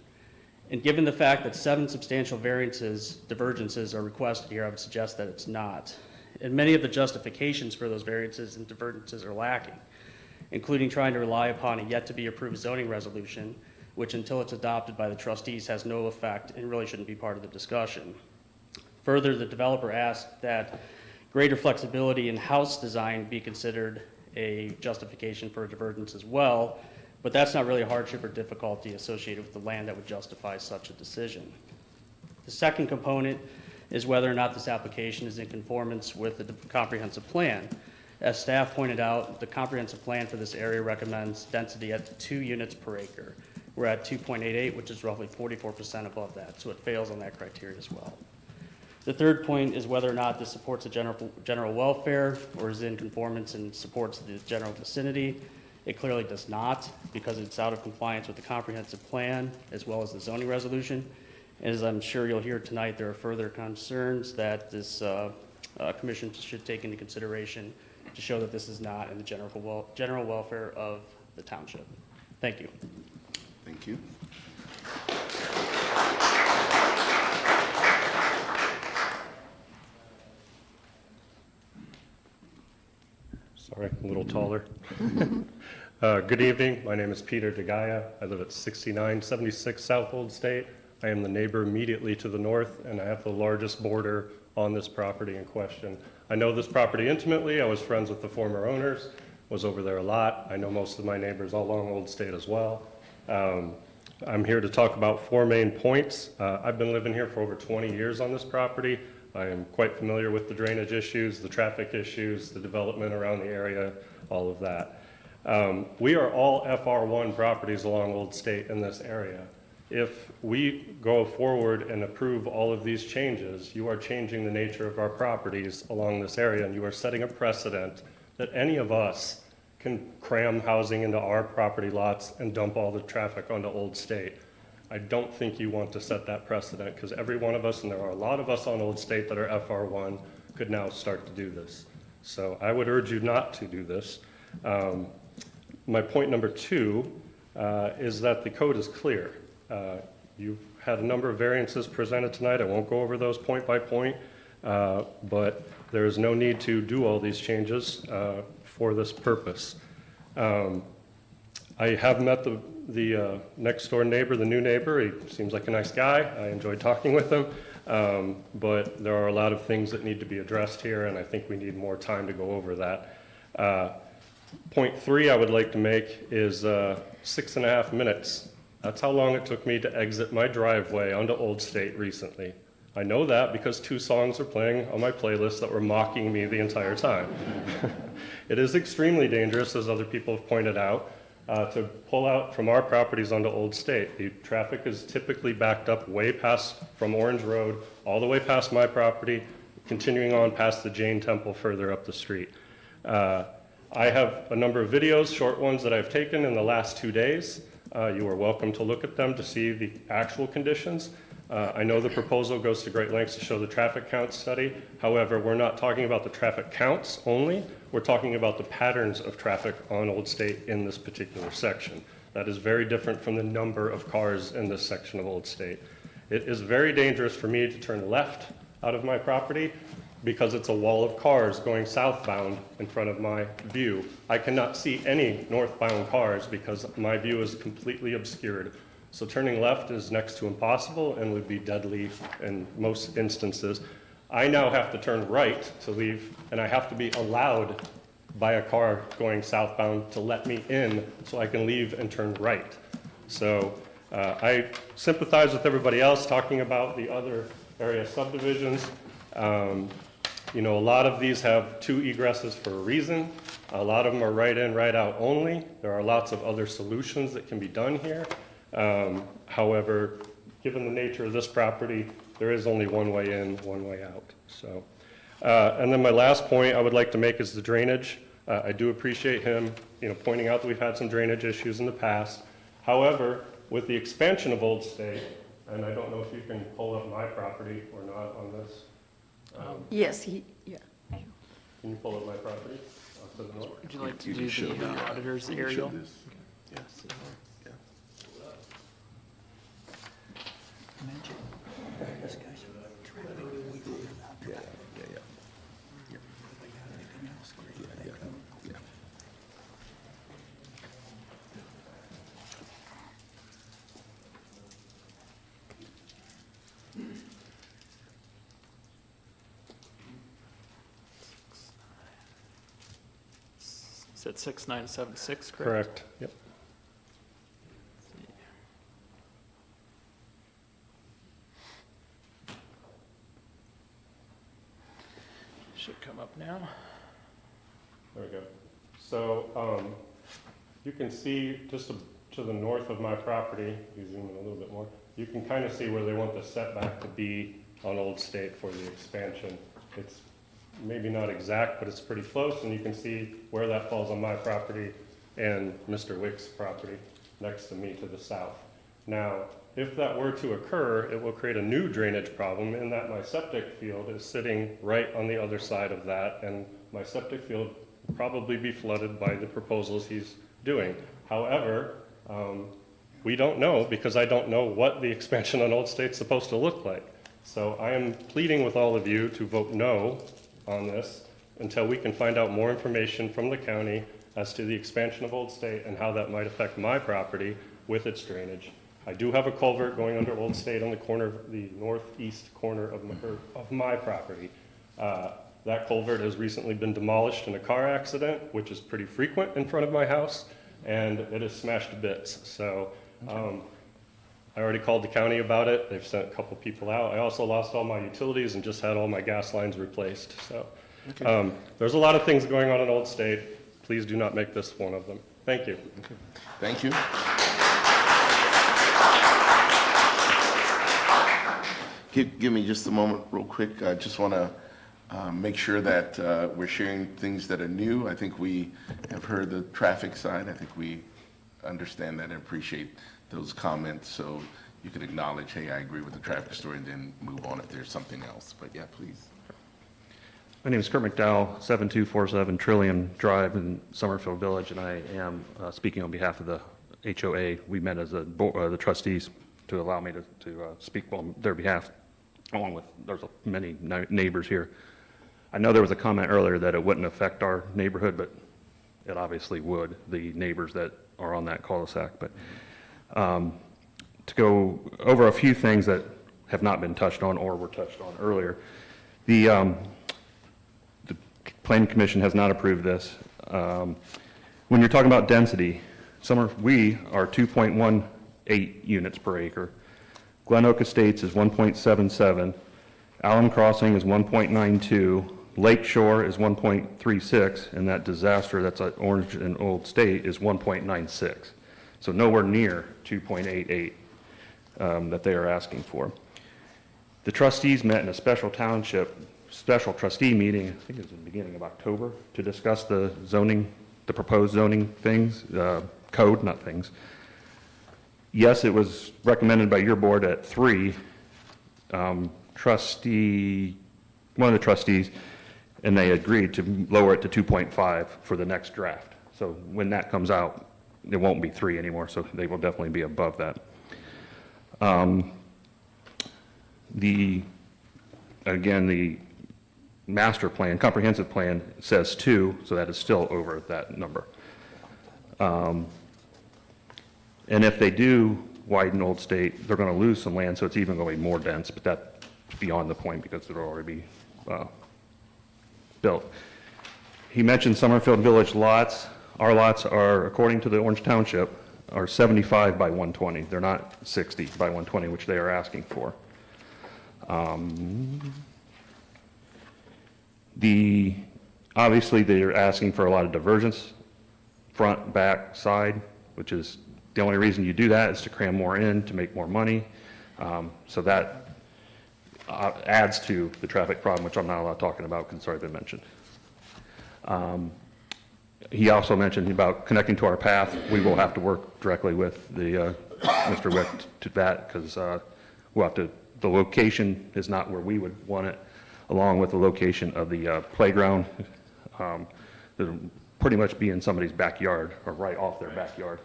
And given the fact that 7 substantial divergences are requested here, I would suggest that it's not. And many of the justifications for those variances and divergences are lacking, including trying to rely upon a yet-to-be-approved zoning resolution, which until it's adopted by the trustees has no effect and really shouldn't be part of the discussion. Further, the developer asked that greater flexibility in house design be considered a justification for a divergence as well, but that's not really a hardship or difficulty associated with the land that would justify such a decision. The second component is whether or not this application is in conformance with the comprehensive plan. As staff pointed out, the comprehensive plan for this area recommends density at 2 units per acre. We're at 2.88, which is roughly 44% above that, so it fails on that criteria as well. The third point is whether or not this supports the general welfare or is in conformance and supports the general vicinity. It clearly does not, because it's out of compliance with the comprehensive plan as well as the zoning resolution. As I'm sure you'll hear tonight, there are further concerns that this commission should take into consideration to show that this is not in the general welfare of the township. Thank you. Thank you. Sorry, a little taller. Good evening. My name is Peter DeGaia. I live at 6976 South Old State. I am the neighbor immediately to the north, and I have the largest border on this property in question. I know this property intimately. I was friends with the former owners, was over there a lot. I know most of my neighbors all along Old State as well. I'm here to talk about 4 main points. I've been living here for over 20 years on this property. I am quite familiar with the drainage issues, the traffic issues, the development around the area, all of that. We are all FR1 properties along Old State in this area. If we go forward and approve all of these changes, you are changing the nature of our properties along this area, and you are setting a precedent that any of us can cram housing into our property lots and dump all the traffic onto Old State. I don't think you want to set that precedent, because every one of us, and there are a lot of us on Old State that are FR1, could now start to do this. So I would urge you not to do this. My point number 2 is that the code is clear. You've had a number of variances presented tonight. I won't go over those point by point, but there is no need to do all these changes for this purpose. I have met the next door neighbor, the new neighbor. He seems like a nice guy. I enjoyed talking with him, but there are a lot of things that need to be addressed here, and I think we need more time to go over that. Point 3 I would like to make is 6.5 minutes. That's how long it took me to exit my driveway onto Old State recently. I know that because 2 songs are playing on my playlist that were mocking me the entire time. It is extremely dangerous, as other people have pointed out, to pull out from our properties onto Old State. The traffic is typically backed up way past, from Orange Road, all the way past my property, continuing on past the Jain Temple further up the street. I have a number of videos, short ones, that I've taken in the last 2 days. You are welcome to look at them to see the actual conditions. I know the proposal goes to great lengths to show the traffic count study. However, we're not talking about the traffic counts only. We're talking about the patterns of traffic on Old State in this particular section. That is very different from the number of cars in this section of Old State. It is very dangerous for me to turn left out of my property because it's a wall of cars going southbound in front of my view. I cannot see any northbound cars because my view is completely obscured. So turning left is next to impossible and would be deadly in most instances. I now have to turn right to leave, and I have to be allowed by a car going southbound to let me in so I can leave and turn right. So I sympathize with everybody else talking about the other area subdivisions. You know, a lot of these have 2 egresses for a reason. A lot of them are right in, right out only. There are lots of other solutions that can be done here. However, given the nature of this property, there is only one way in, one way out. So, and then my last point I would like to make is the drainage. I do appreciate him, you know, pointing out that we've had some drainage issues in the past. However, with the expansion of Old State, and I don't know if you can pull up my property or not on this. Yes, yeah. Can you pull up my property? To the north? Would you like to You do can show the the- auditor's you can show aerial? this. Yes. Yeah. Yeah, yeah. Is it 6976, correct? Correct, yep. Should come up now. There we go. So you can see just to the north of my property, you zoom in a little bit more, you can kind of see where they want the setback to be on Old State for the expansion. It's maybe not exact, but it's pretty close, and you can see where that falls on my property and Mr. Wick's property next to me to the south. Now, if that were to occur, it will create a new drainage problem in that my septic field is sitting right on the other side of that, and my septic field will probably be flooded by the proposals he's doing. However, we don't know, because I don't know what the expansion on Old State's supposed to look like. So I am pleading with all of you to vote no on this until we can find out more information from the county as to the expansion of Old State and how that might affect my property with its drainage. I do have a culvert going under Old State on the corner, the northeast corner of my property. That culvert has recently been demolished in a car accident, which is pretty frequent in front of my house, and it is smashed to bits. So I already called the county about it. They've sent a couple people out. I also lost all my utilities and just had all my gas lines replaced. So there's a lot of things going on in Old State. Please do not make this one of them. Thank you. Okay. Thank you. Give me just a moment real quick. I just want to make sure that we're sharing things that are new. I think we have heard the traffic side. I think we understand that and appreciate those comments. So you can acknowledge, hey, I agree with the traffic story, and then move on if there's something else. But yeah, please. My name is Kurt McDowell, 7247 Trillium Drive in Summerfield Village, and I am speaking on behalf of the HOA. We met as the trustees to allow me to speak on their behalf, along with, there's many neighbors here. I know there was a comment earlier that it wouldn't affect our neighborhood, but it obviously would, the neighbors that are on that cul-de-sac. But to go over a few things that have not been touched on or were touched on earlier, the Planning Commission has not approved this. When you're talking about density, we are 2.18 units per acre. Glen Oak Estates is 1.77. Allen Crossing is 1.92. Lake Shore is 1.36, and that disaster that's at Orange and Old State is 1.96. So nowhere near 2.88 that they are asking for. The trustees met in a special trustee meeting, I think it was in the beginning of October, to discuss the proposed zoning things, code, not things. Yes, it was recommended by your board at 3. One of the trustees, and they agreed to lower it to 2.5 for the next draft. So when that comes out, it won't be 3 anymore, so they will definitely be above that. Again, the master plan, comprehensive plan says 2, so that is still over that number. And if they do widen Old State, they're going to lose some land, so it's even going to be more dense, but that's beyond the point because it'll already be built. He mentioned Summerfield Village lots. Our lots are, according to the Orange Township, are 75 by 120. They're not 60 by 120, which they are asking for. Obviously, they're asking for a lot of divergence, front, back, side, which is, the only reason you do that is to cram more in, to make more money. So that adds to the traffic problem, which I'm not allowed talking about because it's already been mentioned. He also mentioned about connecting to our path. We will have to work directly with the Mr. Wick to that, because we'll have to, the location is not where we would want it, along with the location of the playground. That'll pretty much be in somebody's backyard, or right off their backyard.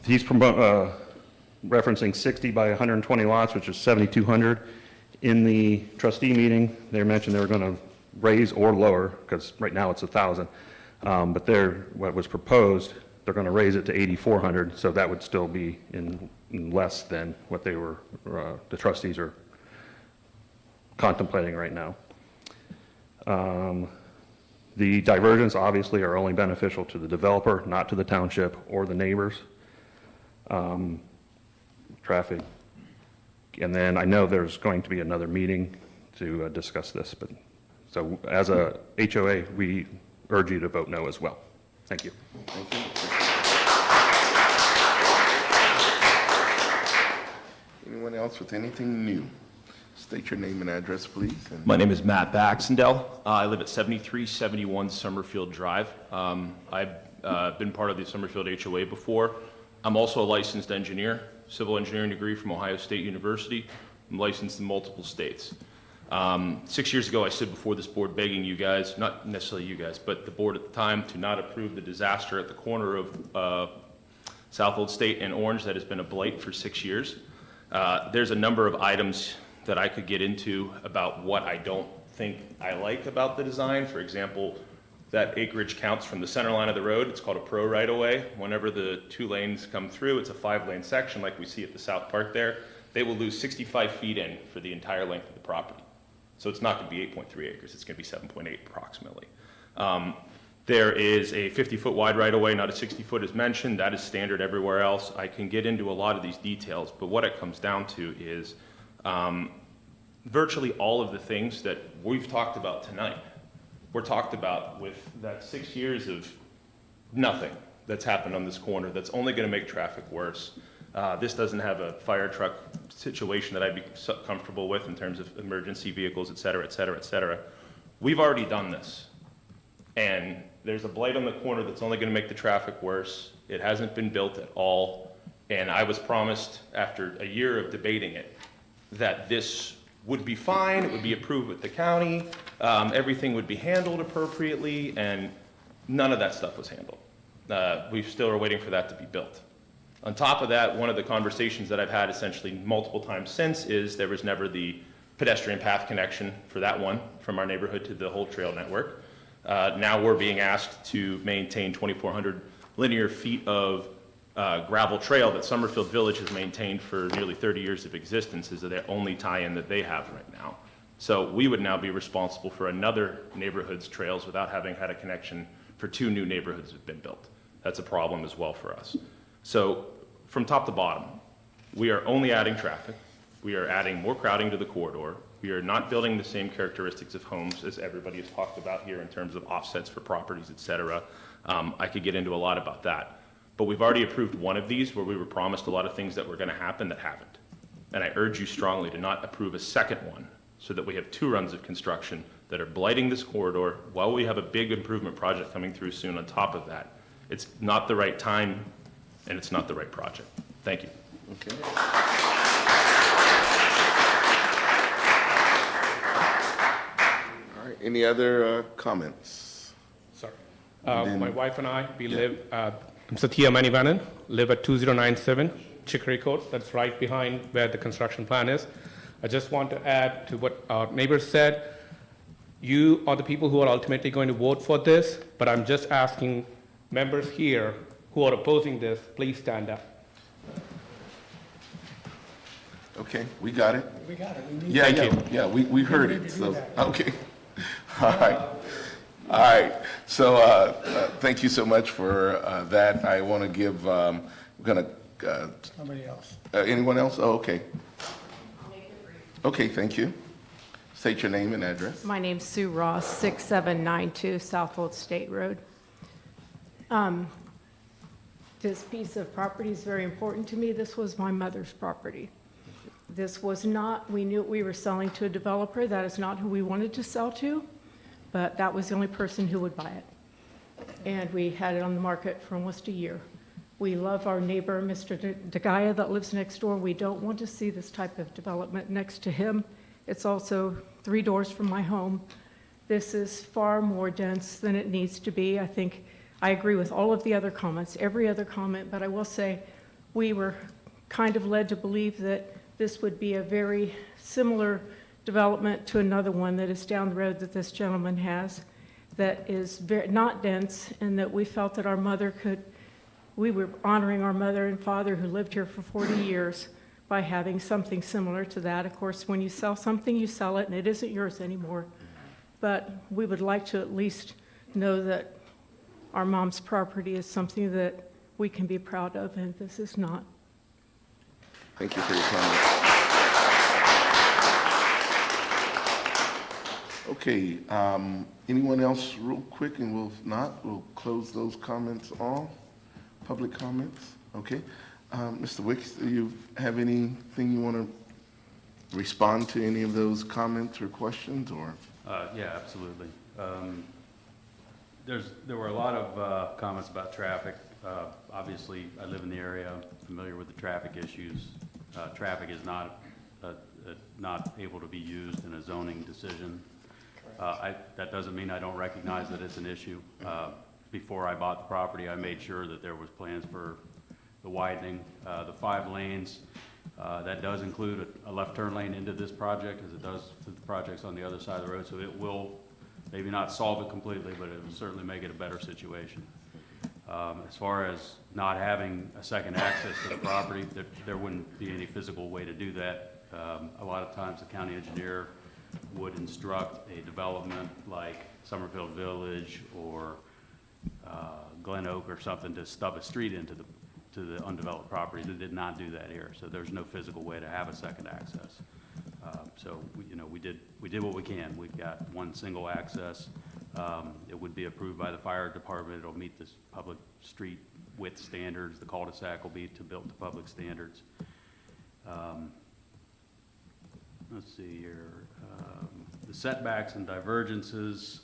He's referencing 60 by 120 lots, which is 7,200. In the trustee meeting, they mentioned they were going to raise or lower, because right now it's 1,000. But what was proposed, they're going to raise it to 8,400, so that would still be in less than what they were, the trustees are contemplating right now. The diversions obviously are only beneficial to the developer, not to the township or the neighbors. Traffic. And then I know there's going to be another meeting to discuss this, but so as a HOA, we urge you to vote no as well. Thank you. Thank you. Anyone else with anything new? State your name and address, please. And My name is Matt Baxendale. I live at 7371 Summerfield Drive. I've been part of the Summerfield HOA before. I'm also a licensed engineer, civil engineering degree from Ohio State University. I'm licensed in multiple states. 6 years ago, I stood before this board begging you guys, not necessarily you guys, but the board at the time, to not approve the disaster at the corner of South Old State and Orange that has been a blight for 6 years. There's a number of items that I could get into about what I don't think I like about the design. For example, that acreage counts from the center line of the road. It's called a pro right-of-way. Whenever the 2 lanes come through, it's a 5-lane section like we see at the South Park there. They will lose 65 feet in for the entire length of the property. So it's not going to be 8.3 acres. It's going to be 7.8 approximately. There is a 50-foot wide right-of-way, not a 60-foot as mentioned. That is standard everywhere else. I can get into a lot of these details, but what it comes down to is virtually all of the things that we've talked about tonight were talked about with that 6 years of nothing that's happened on this corner that's only going to make traffic worse. This doesn't have a fire truck situation that I'd be comfortable with in terms of emergency vehicles, et cetera, et cetera, et cetera. We've already done this. And there's a blight on the corner that's only going to make the traffic worse. It hasn't been built at all. And I was promised, after a year of debating it, that this would be fine, it would be approved with the county, everything would be handled appropriately, and none of that stuff was handled. We still are waiting for that to be built. On top of that, one of the conversations that I've had essentially multiple times since is there was never the pedestrian path connection for that one from our neighborhood to the whole trail network. Now we're being asked to maintain 2,400 linear feet of gravel trail that Summerfield Village has maintained for nearly 30 years of existence is their only tie-in that they have right now. So we would now be responsible for another neighborhood's trails without having had a connection for 2 new neighborhoods that have been built. That's a problem as well for us. So from top to bottom, we are only adding traffic. We are adding more crowding to the corridor. We are not building the same characteristics of homes as everybody has talked about here in terms of offsets for properties, et cetera. I could get into a lot about that. But we've already approved one of these where we were promised a lot of things that were going to happen that haven't. And I urge you strongly to not approve a second one so that we have 2 runs of construction that are blighting this corridor while we have a big improvement project coming through soon on top of that. It's not the right time and it's not the right project. Thank you. okay. All right, any other comments? Sorry. My wife and I, we live, I'm Satya Manivanan, live at 2097 Chicory Court. That's right behind where the construction plan is. I just want to add to what our neighbors said. You are the people who are ultimately going to vote for this, but I'm just asking members here who are opposing this, please stand up. Okay, we got it. We got it. We need Yeah, we heard need it, to do so, that. okay. All right. All right, so thank you so much for that. I want to give, we're going to, Somebody else. anyone else? Oh, okay. Okay, thank you. State your name and address. My name's Sue Ross, 6792 South Old State Road. This piece of property is very important to me. This was my mother's property. This was not, we knew we were selling to a developer. That is not who we wanted to sell to, but that was the only person who would buy it. And we had it on the market for almost a year. We love our neighbor, Mr. DeGaya, that lives next door. We don't want to see this type of development next to him. It's also 3 doors from my home. This is far more dense than it needs to be. I think I agree with all of the other comments, every other comment, but I will say we were kind of led to believe that this would be a very similar development to another one that is down the road that this gentleman has that is very, not dense, and that we felt that our mother could, we were honoring our mother and father who lived here for 40 years by having something similar to that. Of course, when you sell something, you sell it, and it isn't yours anymore. But we would like to at least know that our mom's property is something that we can be proud of, and this is not. Thank you for your comment. Okay, anyone else real quick, and we'll, if not, we'll close those comments off, public comments, okay? Mr. Wicks, do you have anything you want to respond to any of those comments or questions, or? Yeah, absolutely. There were a lot of comments about traffic. Obviously, I live in the area, I'm familiar with the traffic issues. Traffic is not able to be used in a zoning decision. That doesn't mean I don't recognize that it's an issue. Before I bought the property, I made sure that there was plans for the widening, the 5 lanes. That does include a left turn lane into this project, as it does to the projects on the other side of the road. So it will maybe not solve it completely, but it will certainly make it a better situation. As far as not having a second access to the property, there wouldn't be any physical way to do that. A lot of times the county engineer would instruct a development like Summerfield Village or Glen Oak or something to stub a street into the undeveloped property. They did not do that here, so there's no physical way to have a second access. So we did what we can. We've got one single access. It would be approved by the fire department. It'll meet this public street width standards. The cul-de-sac will be built to public standards. Let's see here. The setbacks and divergences,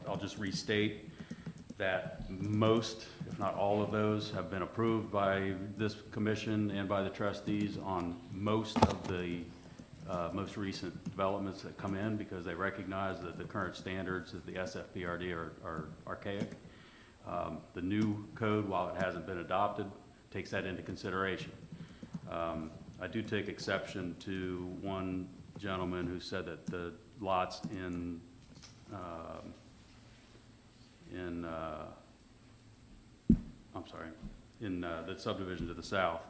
I'll just restate that most, if not all of those, have been approved by this commission and by the trustees on most of the most recent developments that come in, because they recognize that the current standards of the SFPRD are archaic. The new code, while it hasn't been adopted, takes that into consideration. I do take exception to one gentleman who said that the lots in the subdivision to the south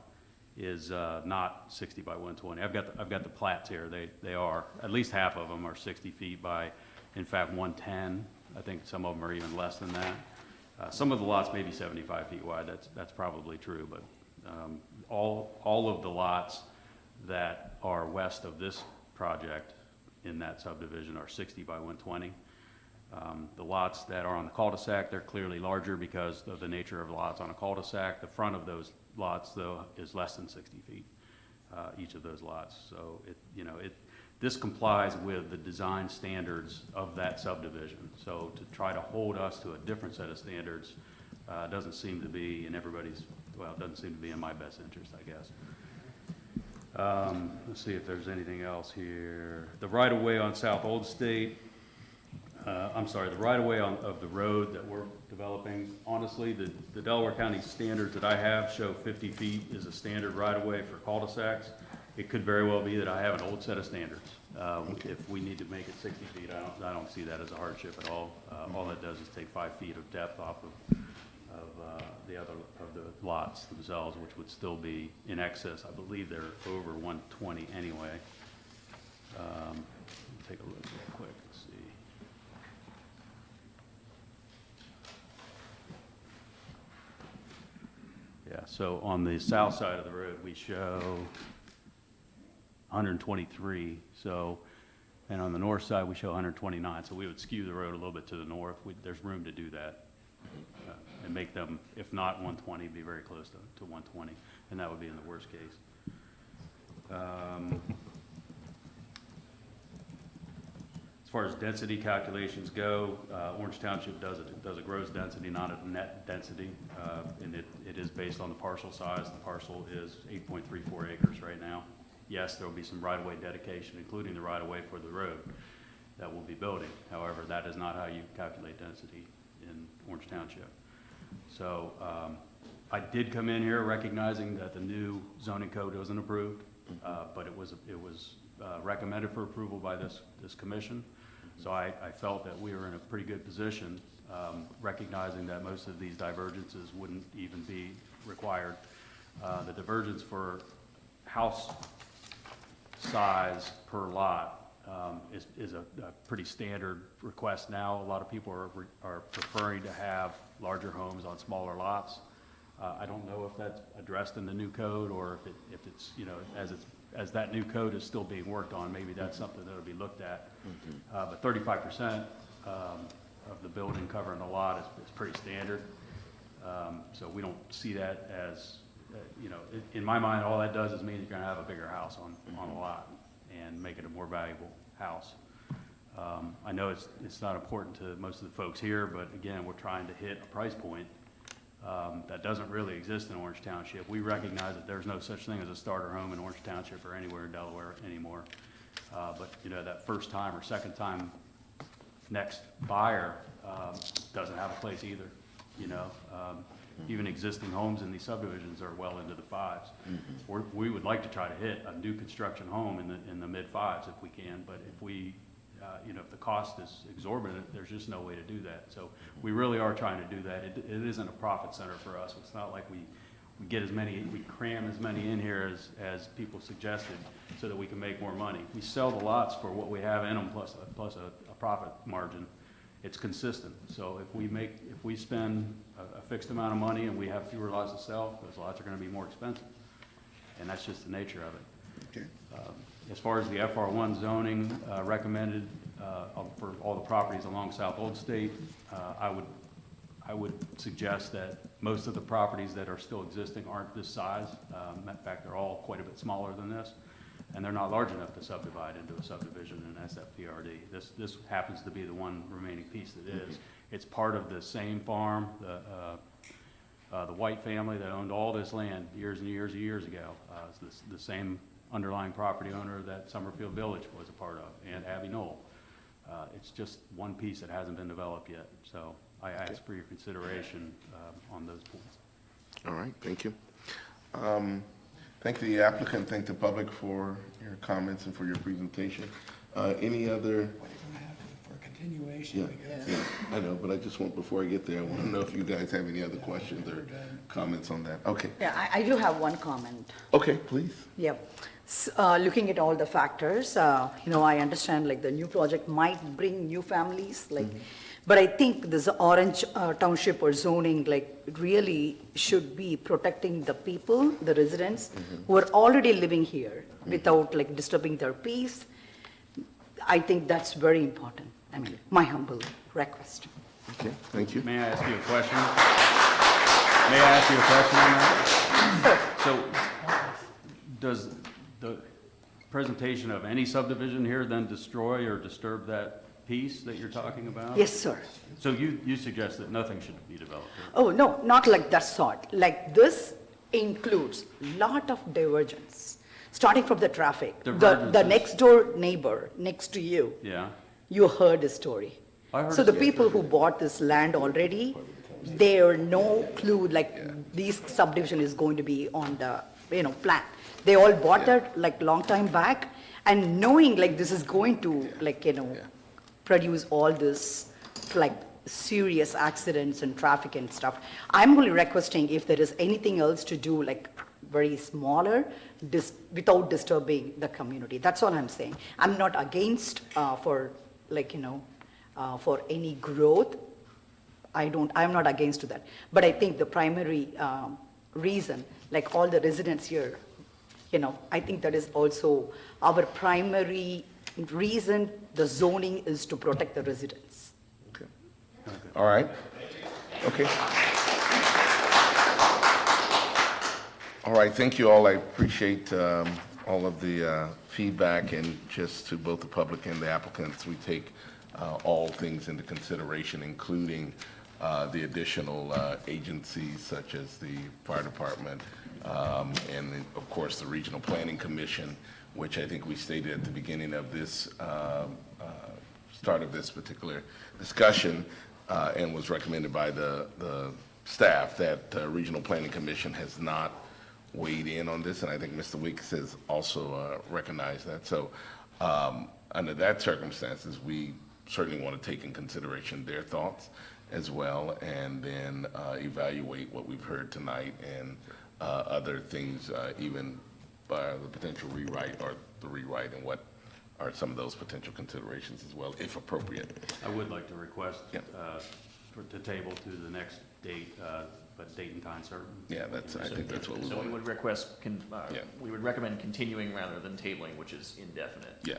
is not 60 by 120. I've got the plats here. They are, at least half of them are 60 feet by, in fact, 110. I think some of them are even less than that. Some of the lots may be 75 feet wide. That's probably true, but all of the lots that are west of this project in that subdivision are 60 by 120. The lots that are on the cul-de-sac, they're clearly larger because of the nature of lots on a cul-de-sac. The front of those lots, though, is less than 60 feet, each of those lots. So this complies with the design standards of that subdivision. So to try to hold us to a different set of standards doesn't seem to be in everybody's, well, it doesn't seem to be in my best interest, I guess. Let's see if there's anything else here. The right-of-way on South Old State, the right-of-way of the road that we're developing, honestly, the Delaware County standards that I have show 50 feet is a standard right-of-way for cul-de-sacs. It could very well be that I have an old set of standards. If we need to make it 60 feet, I don't see that as a hardship at all. All that does is take 5 feet of depth off of the lots themselves, which would still be in excess. I believe they're over 120 anyway. Take a look real quick and see. Yeah, so on the south side of the road, we show 123. So And on the north side, we show 129, so we would skew the road a little bit to the north. There's room to do that. And make them, if not 120, be very close to 120, and that would be in the worst case. As far as density calculations go, Orange Township does a gross density, not a net density, and it is based on the parcel size. The parcel is 8.34 acres right now. Yes, there will be some right-of-way dedication, including the right-of-way for the road that we'll be building. However, that is not how you calculate density in Orange Township. So I did come in here recognizing that the new zoning code wasn't approved, but it was recommended for approval by this commission. So I felt that we were in a pretty good position, recognizing that most of these divergences wouldn't even be required. The divergence for house size per lot is a pretty standard request now. A lot of people are preferring to have larger homes on smaller lots. I don't know if that's addressed in the new code, or if it's, you know, as that new code is still being worked on, maybe that's something that'll be looked at. But 35% of the building covering a lot is pretty standard. So we don't see that as, you know, in my mind, all that does is mean you're gonna have a bigger house on a lot and make it a more valuable house. I know it's not important to most of the folks here, but again, we're trying to hit a price point that doesn't really exist in Orange Township. We recognize that there's no such thing as a starter home in Orange Township or anywhere in Delaware anymore. But you know, that first time or second time next buyer doesn't have a place either. You know, even existing homes in these subdivisions are well into the fives. We would like to try to hit a new construction home in the mid fives if we can, but if we you know, if the cost is exorbitant, there's just no way to do that. So we really are trying to do that. It isn't a profit center for us. It's not like we cram as many in here as people suggested so that we can make more money. We sell the lots for what we have in them plus a profit margin. It's consistent. So if we spend a fixed amount of money and we have fewer lots to sell, those lots are going to be more expensive. And that's just the nature of it. Okay. As far as the FR1 zoning recommended for all the properties along South Old State, I would suggest that most of the properties that are still existing aren't this size. In fact, they're all quite a bit smaller than this, and they're not large enough to subdivide into a subdivision in SFPRD. This happens to be the one remaining piece that is. It's part of the same farm, the White family that owned all this land years and years and years ago. It's the same underlying property owner that Summerfield Village was a part of, and Abbey Knoll. It's just one piece that hasn't been developed yet. So I ask for your consideration on those points. All right, thank you. Thank the applicant, thank the public for your comments and for your presentation. Any other? What are you gonna have for a continuation, I guess? Yeah, I know, but I just want, before I get there, I want to know if you guys have any other questions or comments on that. Okay. Yeah, I do have one comment. Okay, please. Yep. Looking at all the factors, you know, I understand like the new project might bring new families, like, but I think this Orange Township or zoning, like, really should be protecting the people, the residents who are already living here without like disturbing their peace. I think that's very important. I mean, my humble request. Okay, thank you. May I ask you a question? May I ask you a question on that? So, does the presentation of any subdivision here then destroy or disturb that piece that you're talking about? Yes, sir. So you suggest that nothing should be developed here? Oh, no, not like that sort. Like this includes lot of divergence, starting from the traffic. The Divergences. next door neighbor next to you, Yeah? you heard the story. I heard So the the people who bought this land already, they are no clue like this subdivision is going to be on the, you know, plan. They all bought that like long time back, and knowing like this is going to like, you know, produce all this like serious accidents and traffic and stuff. I'm only requesting if there is anything else to do like very smaller, without disturbing the community. That's all I'm saying. I'm not against for like, you know, for any growth. I'm not against that. But I think the primary reason, like all the residents here, you know, I think that is also our primary reason the zoning is to protect the residents. Okay. All right. Okay. All right, thank you all. I appreciate all of the feedback, and just to both the public and the applicants, we take all things into consideration, including the additional agencies such as the fire department, and then, of course, the Regional Planning Commission, which I think we stated at the beginning of this, start of this particular discussion, and was recommended by the staff, that Regional Planning Commission has not weighed in on this, and I think Mr. Weeks has also recognized that. So under that circumstances, we certainly want to take in consideration their thoughts as well, and then evaluate what we've heard tonight and other things, even the potential rewrite or the rewrite, and what are some of those potential considerations as well, if appropriate. I would like to request Yeah. to table to the next date, but date and time certain. Yeah, I think that's what we So we want. would request, Yeah. we would recommend continuing rather than tabling, which is indefinite. Yeah.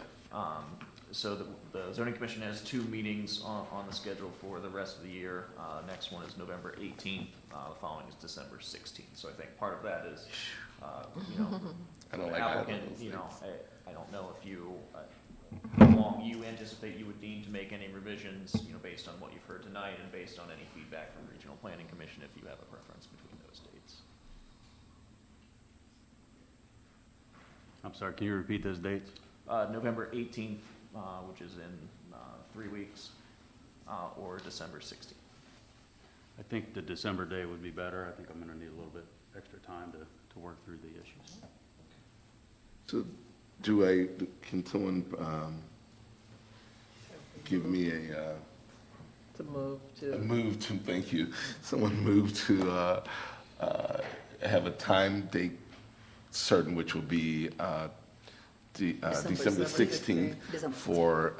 So the zoning commission has 2 meetings on the schedule for the rest of the year. Next one is November 18th, the following is December 16th. So I think part of that is, you know, I don't the like either of applicant, those you know, things. I don't know if you, how long you anticipate you would need to make any revisions, you know, based on what you've heard tonight and based on any feedback from Regional Planning Commission, if you have a preference between those dates. I'm sorry, can you repeat those dates? November 18th, which is in 3 weeks, or December 16th. I think the December day would be better. I think I'm gonna need a little bit extra time to work through the issues. So can someone give me To move a to, move to, thank you, someone move to have a time date certain, which will be December 16th December. for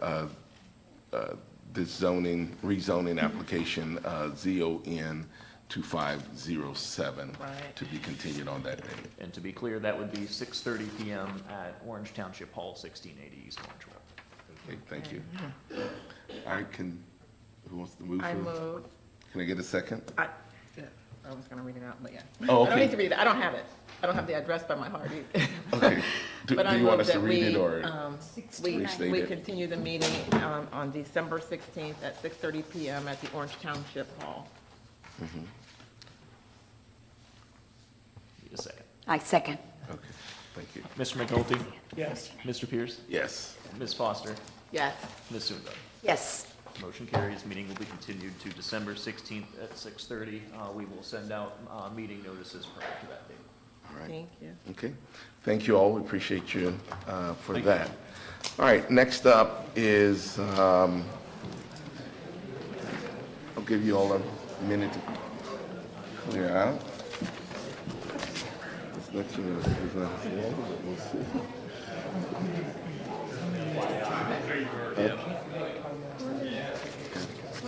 this rezoning application, ZON-25-07, Right. to be continued on that date. And to be clear, that would be 6:30 PM at Orange Township Hall, 1680 East Orange Road. Okay, thank you. All right, who wants to move? I for- move, Can I get a second? I was gonna read it out, but yeah. Oh, I don't need okay. to read it, I don't have it. I don't have the address by my heart either. Okay. Do But I you want move us to that read it, we, or? Restate we it. continue the meeting on December 16th at 6:30 PM at the Orange Township Hall. Need a second. I second. Okay, thank you. Mr. McNulty? Yes. Mr. Pierce? Yes. Ms. Foster? Yes. Ms. Sunda? Yes. Motion carries. Meeting will be continued to December 16th at 6:30. We will send out meeting notices prior to that date. All right. Thank you. Okay. Thank you all. We appreciate you for that. All right, next up is, I'll give you all a minute to clear out. This next one is not as long, but we'll see. We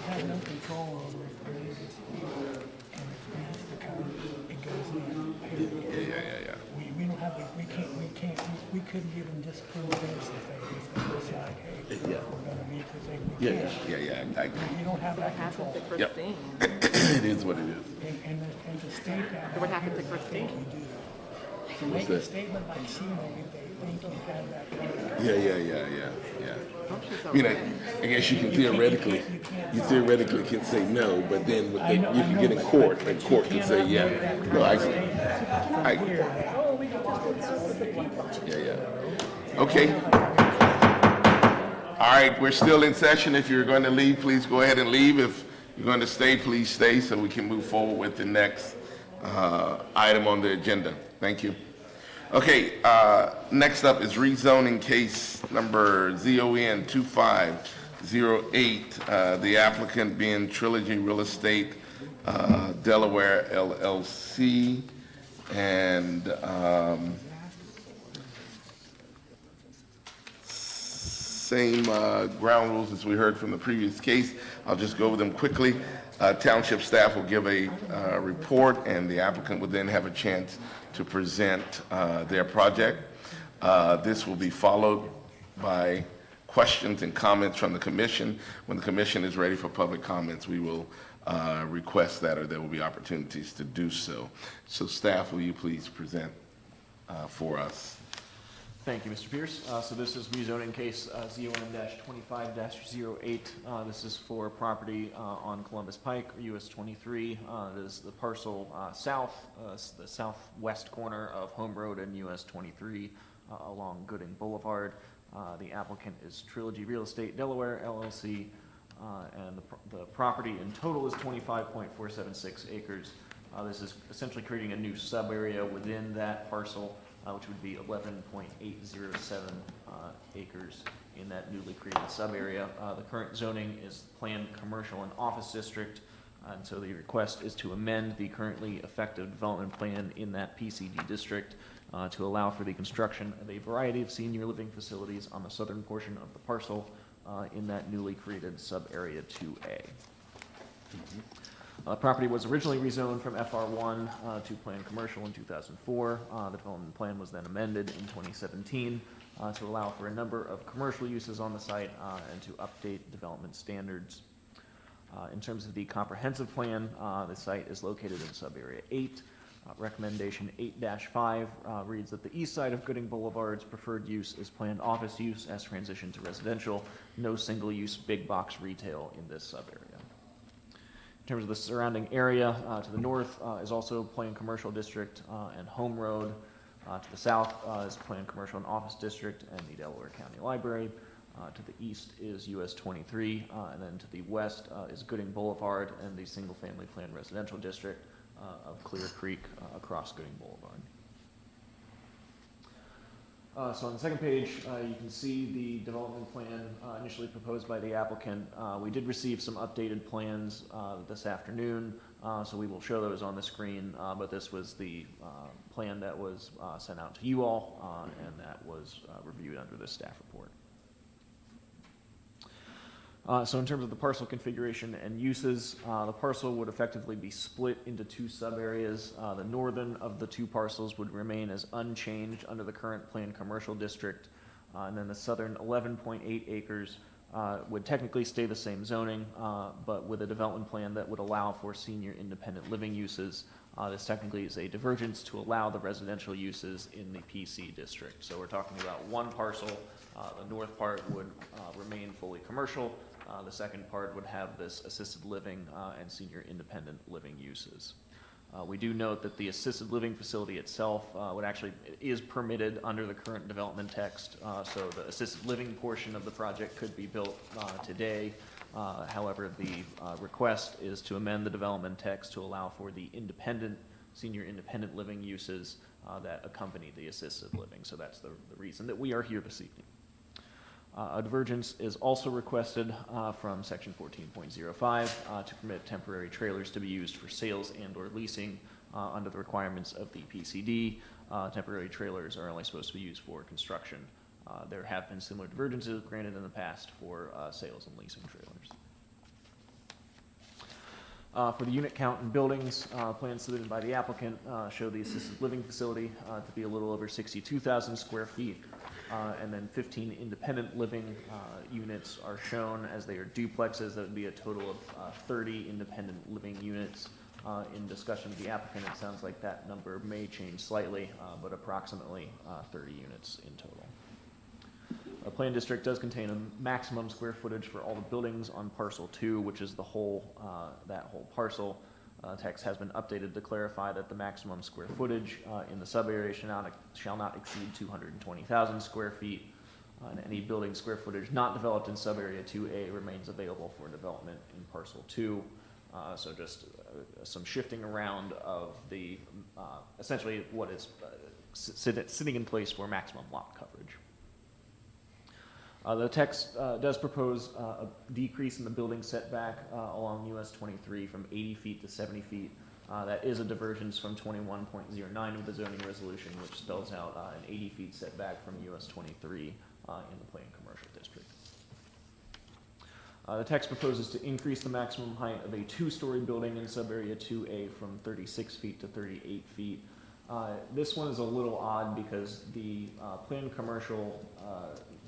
have no control over it, but it's, and if we have to come, it goes in. Yeah. We don't have, we couldn't even disprove this if they decide, hey, we're gonna meet, because we Yeah, can't. I agree. You don't have that What happened control. to Christine? It is what it is. And the state that. What happened to Christine? To make a statement like she made, they think you have that kind of. Yeah. Oh, she's I mean, okay. I guess you can theoretically can say no, but then you can get in court, and court can say, yeah. No, yeah. Okay. All right, we're still in session. If you're going to leave, please go ahead and leave. If you're going to stay, please stay so we can move forward with the next item on the agenda. Thank you. Okay, next up is rezoning case number ZON-25-08, the applicant being Trilogy Real Estate, Delaware LLC, and same ground rules as we heard from the previous case. I'll just go over them quickly. Township staff will give a report, and the applicant will then have a chance to present their project. This will be followed by questions and comments from the commission. When the commission is ready for public comments, we will request that, or there will be opportunities to do so. So staff, will you please present for us? Thank you, Mr. Pierce. So this is rezoning case ZON-25-08. This is for property on Columbus Pike, US 23. It is the parcel the southwest corner of Home Road and US 23 along Gooding Boulevard. The applicant is Trilogy Real Estate Delaware LLC, and the property in total is 25.476 acres. This is essentially creating a new sub-area within that parcel, which would be 11.807 acres in that newly created sub-area. The current zoning is planned commercial and office district, and so the request is to amend the currently effective development plan in that PCD district to allow for the construction of a variety of senior living facilities on the southern portion of the parcel in that newly created sub-area 2A. Property was originally rezoned from FR1 to planned commercial in 2004. The development plan was then amended in 2017 to allow for a number of commercial uses on the site and to update development standards. In terms of the comprehensive plan, the site is located in sub-area 8. Recommendation 8-5 reads that the east side of Gooding Boulevard's preferred use is planned office use as transition to residential. No single-use big box retail in this sub-area. In terms of the surrounding area, to the north is also planned commercial district and Home Road. To the south is planned commercial and office district and the Delaware County Library. To the east is US 23, and then to the west is Gooding Boulevard and the single-family planned residential district of Clear Creek across Gooding Boulevard. So on the second page, you can see the development plan initially proposed by the applicant. We did receive some updated plans this afternoon, so we will show those on the screen, but this was the plan that was sent out to you all, and that was reviewed under the staff report. So in terms of the parcel configuration and uses, the parcel would effectively be split into two sub-areas. The northern of the two parcels would remain as unchanged under the current planned commercial district, and then the southern 11.8 acres would technically stay the same zoning, but with a development plan that would allow for senior independent living uses. This technically is a divergence to allow the residential uses in the PC district. So we're talking about one parcel. The north part would remain fully commercial. The second part would have this assisted living and senior independent living uses. We do note that the assisted living facility itself is permitted under the current development text, so the assisted living portion of the project could be built today. However, the request is to amend the development text to allow for the senior independent living uses that accompany the assisted living. So that's the reason that we are here this evening. A divergence is also requested from section 14.05 to permit temporary trailers to be used for sales and or leasing under the requirements of the PCD. Temporary trailers are only supposed to be used for construction. There have been similar divergences granted in the past for sales and leasing trailers. For the unit count in buildings, plans submitted by the applicant show the assisted living facility to be a little over 62,000 square feet. And then 15 independent living units are shown as they are duplexes. That would be a total of 30 independent living units. In discussion with the applicant, it sounds like that number may change slightly, but approximately 30 units in total. The plan district does contain a maximum square footage for all the buildings on parcel 2, which is that whole parcel. Text has been updated to clarify that the maximum square footage in the sub-area shall not exceed 220,000 square feet, and any building square footage not developed in sub-area 2A remains available for development in parcel 2. So just some shifting around of the essentially what is sitting in place for maximum lot coverage. The text does propose a decrease in the building setback along US 23 from 80 feet to 70 feet. That is a divergence from 21.09 of the zoning resolution, which spells out an 80 feet setback from US 23 in the planned commercial district. The text proposes to increase the maximum height of a two-story building in sub-area 2A from 36 feet to 38 feet. This one is a little odd because the planned commercial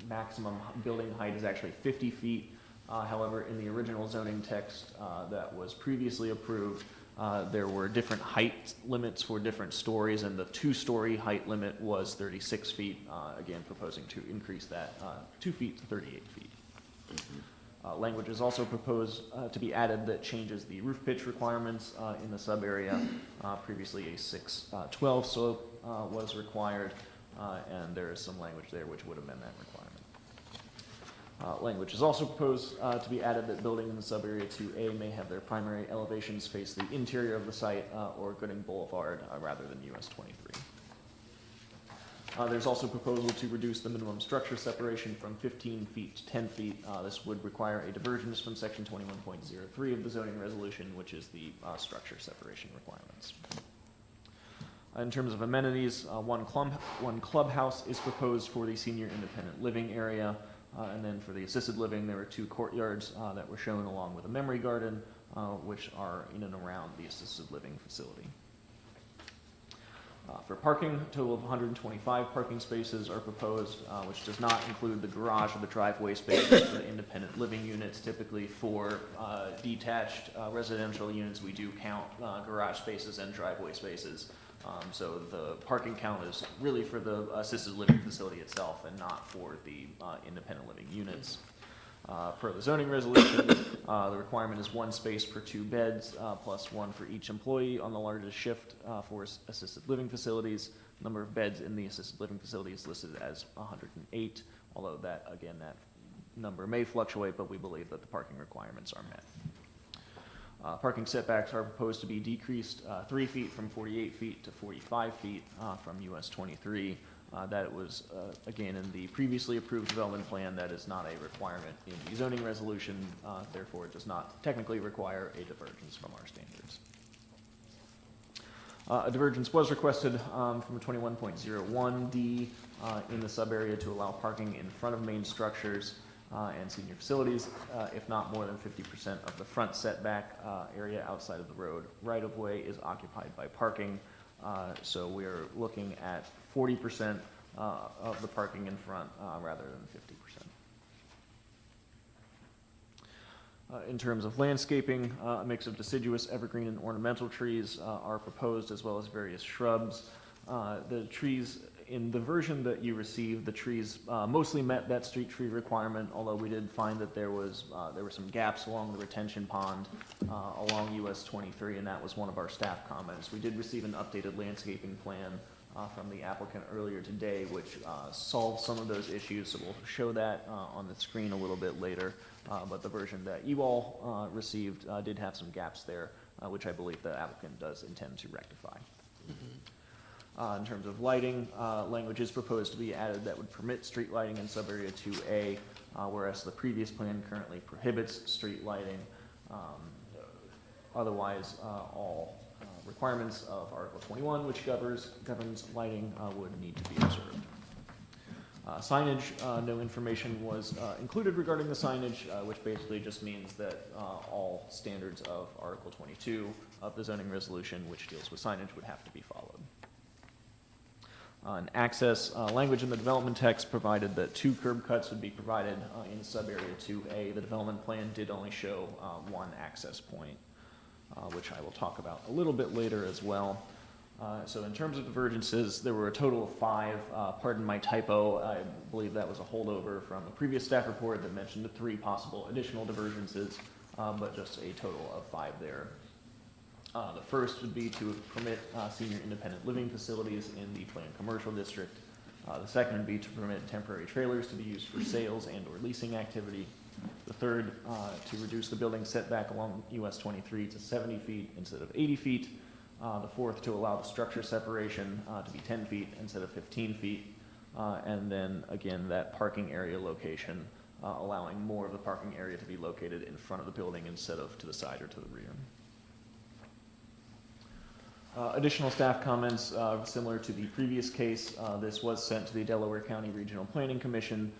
maximum building height is actually 50 feet. However, in the original zoning text that was previously approved, there were different height limits for different stories, and the two-story height limit was 36 feet, again proposing to increase that 2 feet to 38 feet. Language is also proposed to be added that changes the roof pitch requirements in the sub-area. Previously, a 6/12 slope was required, and there is some language there which would amend that requirement. Language is also proposed to be added that buildings in the sub-area 2A may have their primary elevations face the interior of the site or Gooding Boulevard rather than US 23. There's also a proposal to reduce the minimum structure separation from 15 feet to 10 feet. This would require a divergence from section 21.03 of the zoning resolution, which is the structure separation requirements. In terms of amenities, one clubhouse is proposed for the senior independent living area. And then for the assisted living, there were 2 courtyards that were shown along with a memory garden, which are in and around the assisted living facility. For parking, a total of 125 parking spaces are proposed, which does not include the garage or the driveway spaces for the independent living units. Typically for detached residential units, we do count garage spaces and driveway spaces. So the parking count is really for the assisted living facility itself and not for the independent living units. Per the zoning resolution, the requirement is 1 space per 2 beds, plus 1 for each employee on the largest shift for assisted living facilities. Number of beds in the assisted living facility is listed as 108, although that number may fluctuate, but we believe that the parking requirements are met. Parking setbacks are proposed to be decreased 3 feet from 48 feet to 45 feet from US 23. That was, again, in the previously approved development plan. That is not a requirement in the zoning resolution, therefore it does not technically require a divergence from our standards. A divergence was requested from 21.01D in the sub-area to allow parking in front of main structures and senior facilities, if not more than 50% of the front setback area outside of the road right-of-way is occupied by parking. So we are looking at 40% of the parking in front rather than 50%. In terms of landscaping, a mix of deciduous, evergreen, and ornamental trees are proposed, as well as various shrubs. The trees, in the version that you received, the trees mostly met that street tree requirement, although we did find that there were some gaps along the retention pond along US 23, and that was one of our staff comments. We did receive an updated landscaping plan from the applicant earlier today, which solved some of those issues, so we'll show that on the screen a little bit later. But the version that you all received did have some gaps there, which I believe the applicant does intend to rectify. In terms of lighting, language is proposed to be added that would permit street lighting in sub-area 2A, whereas the previous plan currently prohibits street lighting. Otherwise, all requirements of Article 21, which governs lighting, would need to be observed. Signage, no information was included regarding the signage, which basically just means that all standards of Article 22 of the zoning resolution, which deals with signage, would have to be followed. And access, language in the development text provided that 2 curb cuts would be provided in sub-area 2A. The development plan did only show 1 access point, which I will talk about a little bit later as well. So in terms of divergences, there were a total of 5. Pardon my typo, I believe that was a holdover from a previous staff report that mentioned 3 possible additional divergences, but just a total of 5 there. The first would be to permit senior independent living facilities in the planned commercial district. The second would be to permit temporary trailers to be used for sales and or leasing activity. The third, to reduce the building setback along US 23 to 70 feet instead of 80 feet. The fourth, to allow the structure separation to be 10 feet instead of 15 feet. And then again, that parking area location, allowing more of the parking area to be located in front of the building instead of to the side or to the rear. Additional staff comments, similar to the previous case, this was sent to the Delaware County Regional Planning Commission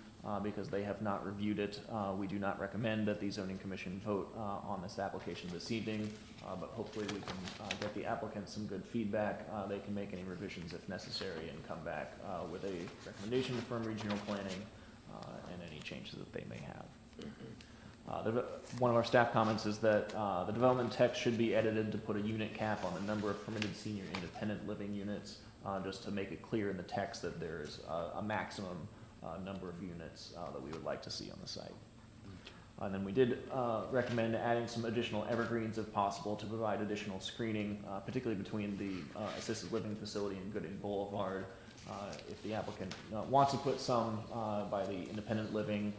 because they have not reviewed it. We do not recommend that the Zoning Commission vote on this application this evening, but hopefully we can get the applicant some good feedback. They can make any revisions if necessary and come back with a recommendation from regional planning. and any changes that they may have. One of our staff comments is that the development text should be edited to put a unit cap on the number of permitted senior independent living units, just to make it clear in the text that there's a maximum number of units that we would like to see on the site. And then we did recommend adding some additional evergreens if possible to provide additional screening, particularly between the assisted living facility and Gooding Boulevard. If the applicant wants to put some by the independent living,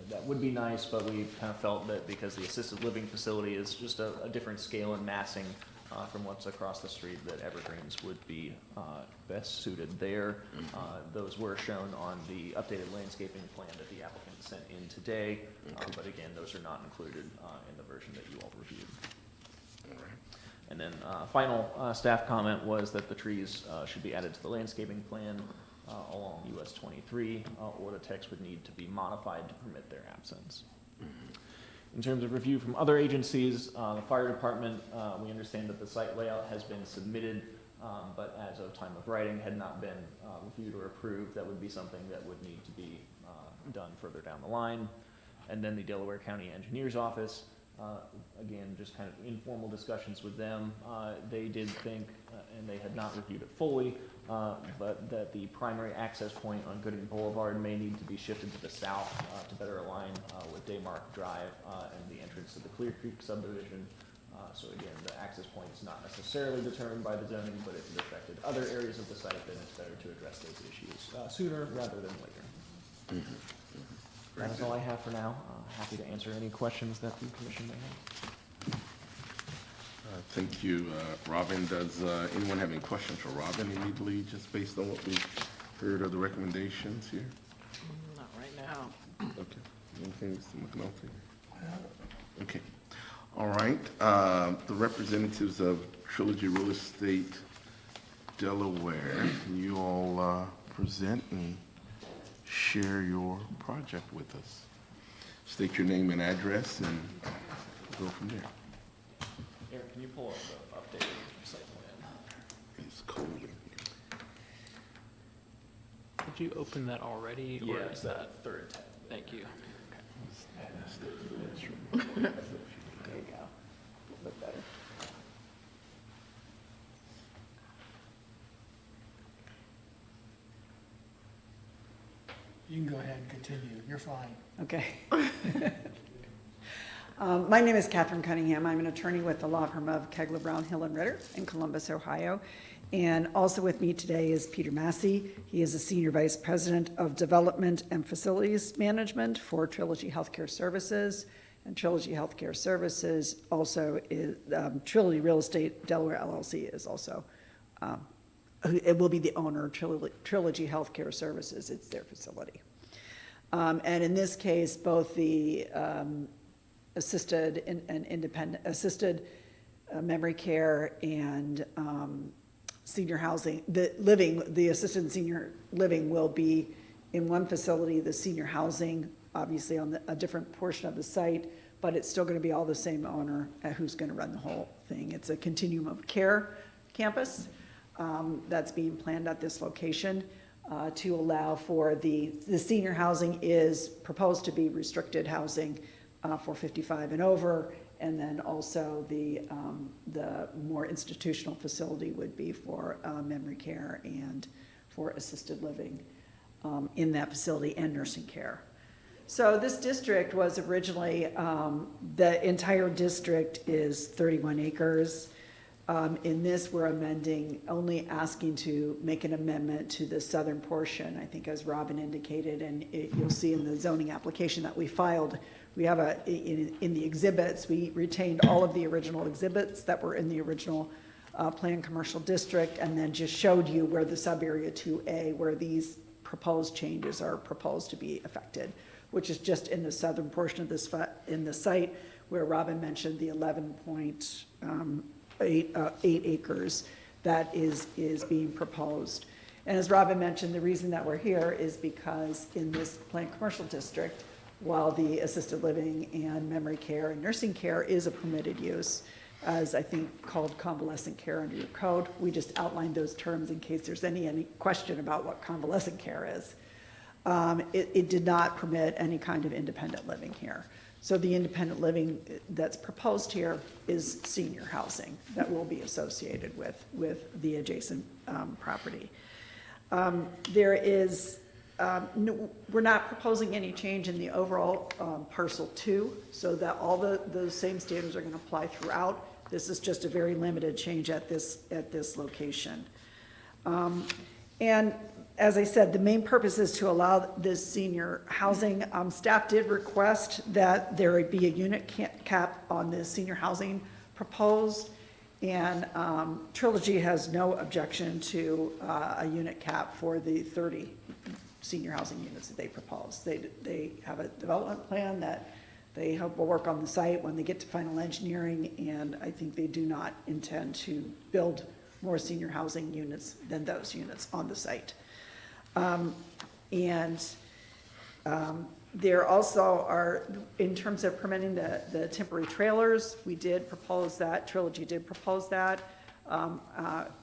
that would be nice, but we kind of felt that because the assisted living facility is just a different scale and massing from what's across the street, that evergreens would be best suited there. Those were shown on the updated landscaping plan that the applicant sent in today, but again, those are not included in the version that you all reviewed. And then final staff comment was that the trees should be added to the landscaping plan along US 23, or the text would need to be modified to permit their absence. In terms of review from other agencies, the fire department, we understand that the site layout has been submitted, but as of time of writing had not been reviewed or approved. That would be something that would need to be done further down the line. And then the Delaware County Engineers Office, again, just kind of informal discussions with them. They did think, and they had not reviewed it fully, but that the primary access point on Gooding Boulevard may need to be shifted to the south to better align with Daymark Drive and the entrance to the Clear Creek subdivision. So again, the access point is not necessarily determined by the zoning, but if it affected other areas of the site, then it's better to address those issues sooner rather than later. That is all I have for now. Happy to answer any questions that the commission may have. Thank you, Robin. Does anyone have any questions for Robin immediately, just based on what we've heard of the recommendations here? Not right now. Okay. Anything, Mr. McNulty? Okay. All right. The representatives of Trilogy Real Estate Delaware, can you all present and share your project with us? State your name and address and go from there. Eric, can you pull up the updated site plan? It's cold in here. Did you open that already? Yeah, or it's is that third tab. Thank you. There you go. Look better. You can go ahead and continue, you're fine. Okay. My name is Catherine Cunningham. I'm an attorney with the law firm of Kegler, Brown, Hill & Ritter in Columbus, Ohio. And also with me today is Peter Massey. He is a Senior Vice President of Development and Facilities Management for Trilogy Healthcare Services. And Trilogy Healthcare Services also is, Trilogy Real Estate Delaware LLC is also, it will be the owner of Trilogy Healthcare Services. It's their facility. And in this case, both the assisted and independent, assisted memory care and senior housing, the assisted and senior living will be in one facility, the senior housing, obviously on a different portion of the site, but it's still gonna be all the same owner who's gonna run the whole thing. It's a continuum of care campus that's being planned at this location to allow for the senior housing is proposed to be restricted housing for 55 and over, and then also the more institutional facility would be for memory care and for assisted living in that facility and nursing care. So this district was originally, the entire district is 31 acres. In this, we're amending, only asking to make an amendment to the southern portion, I think as Robin indicated, and you'll see in the zoning application that we filed, we have in the exhibits, we retained all of the original exhibits that were in the original planned commercial district, and then just showed you where the sub-area 2A, where these proposed changes are proposed to be affected, which is just in the southern portion of this, in the site where Robin mentioned the 11.8 acres that is being proposed. And as Robin mentioned, the reason that we're here is because in this planned commercial district, while the assisted living and memory care and nursing care is a permitted use, as I think called convalescent care under your code, we just outlined those terms in case there's any question about what convalescent care is. it did not permit any kind of independent living here. So the independent living that's proposed here is senior housing that will be associated with the adjacent property. There is, we're not proposing any change in the overall parcel 2, so that all those same standards are going to apply throughout. This is just a very limited change at this location. And as I said, the main purpose is to allow this senior housing. Staff did request that there be a unit cap on the senior housing proposed, and Trilogy has no objection to a unit cap for the 30 senior housing units that they propose. They have a development plan that they hope will work on the site when they get to final engineering, and I think they do not intend to build more senior housing units than those units on the site. There also are, in terms of permitting the temporary trailers, we did propose that, Trilogy did propose that.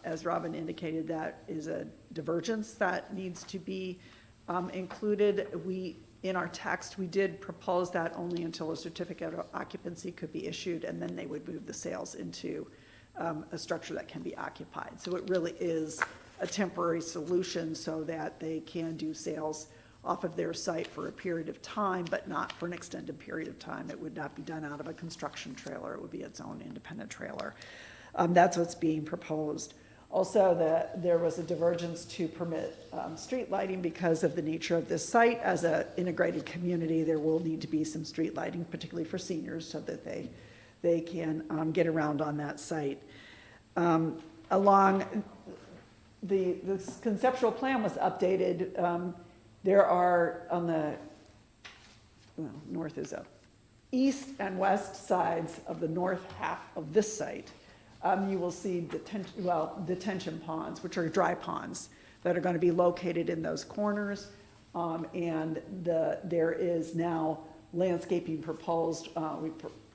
As Robin indicated, that is a divergence that needs to be included. In our text, we did propose that only until a certificate of occupancy could be issued, and then they would move the sales into a structure that can be occupied. So it really is a temporary solution so that they can do sales off of their site for a period of time, but not for an extended period of time. It would not be done out of a construction trailer. It would be its own independent trailer. That's what's being proposed. Also, there was a divergence to permit street lighting because of the nature of this site. As an integrated community, there will need to be some street lighting, particularly for seniors, so that they can get around on that site. Along the conceptual plan was updated. There are on the north is up, east and west sides of the north half of this site. You will see detention ponds, which are dry ponds that are going to be located in those corners. And there is now landscaping proposed. We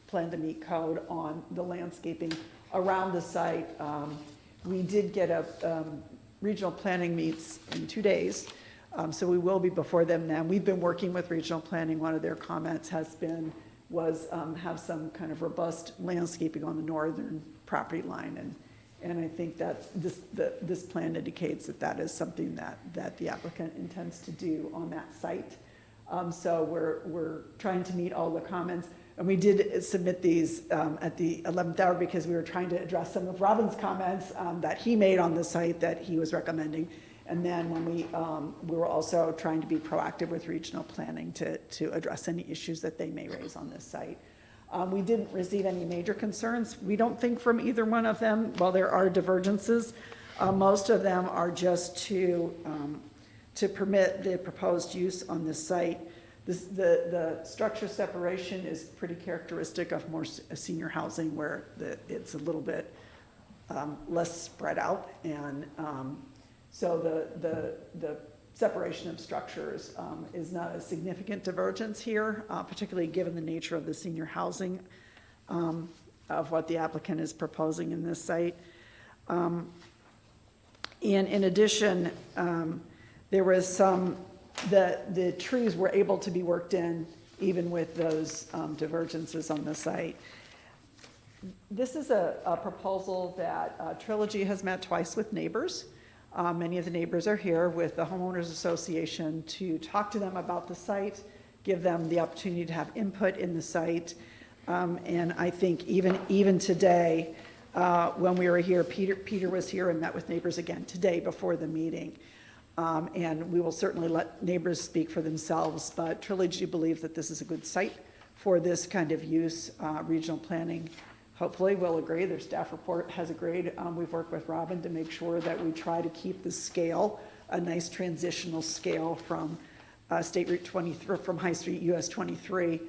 plan to meet code on the landscaping around the site. We did get a regional planning meets in 2 days. So we will be before them now. We've been working with regional planning. One of their comments was have some kind of robust landscaping on the northern property line. And I think that's this plan indicates that is something that the applicant intends to do on that site. So we're trying to meet all the comments. And we did submit these at the 11th hour because we were trying to address some of Robin's comments that he made on the site that he was recommending. And then when we were also trying to be proactive with regional planning to address any issues that they may raise on this site. We didn't receive any major concerns, we don't think, from either one of them. While there are divergences, most of them are just to permit the proposed use on this site. The structure separation is pretty characteristic of more senior housing, where it's a little bit less spread out, and so the separation of structures is not a significant divergence here, particularly given the nature of the senior housing of what the applicant is proposing in this site. And in addition, there was the trees were able to be worked in even with those divergences on the site. This is a proposal that Trilogy has met twice with neighbors. Many of the neighbors are here with the Homeowners Association to talk to them about the site, give them the opportunity to have input in the site. And I think even today, when we were here, Peter was here and met with neighbors again today before the meeting. And we will certainly let neighbors speak for themselves, but Trilogy believes that this is a good site for this kind of use. Regional planning hopefully will agree. Their staff report has agreed. We've worked with Robin to make sure that we try to keep the scale, a nice transitional scale from State Route 23, from High Street US 23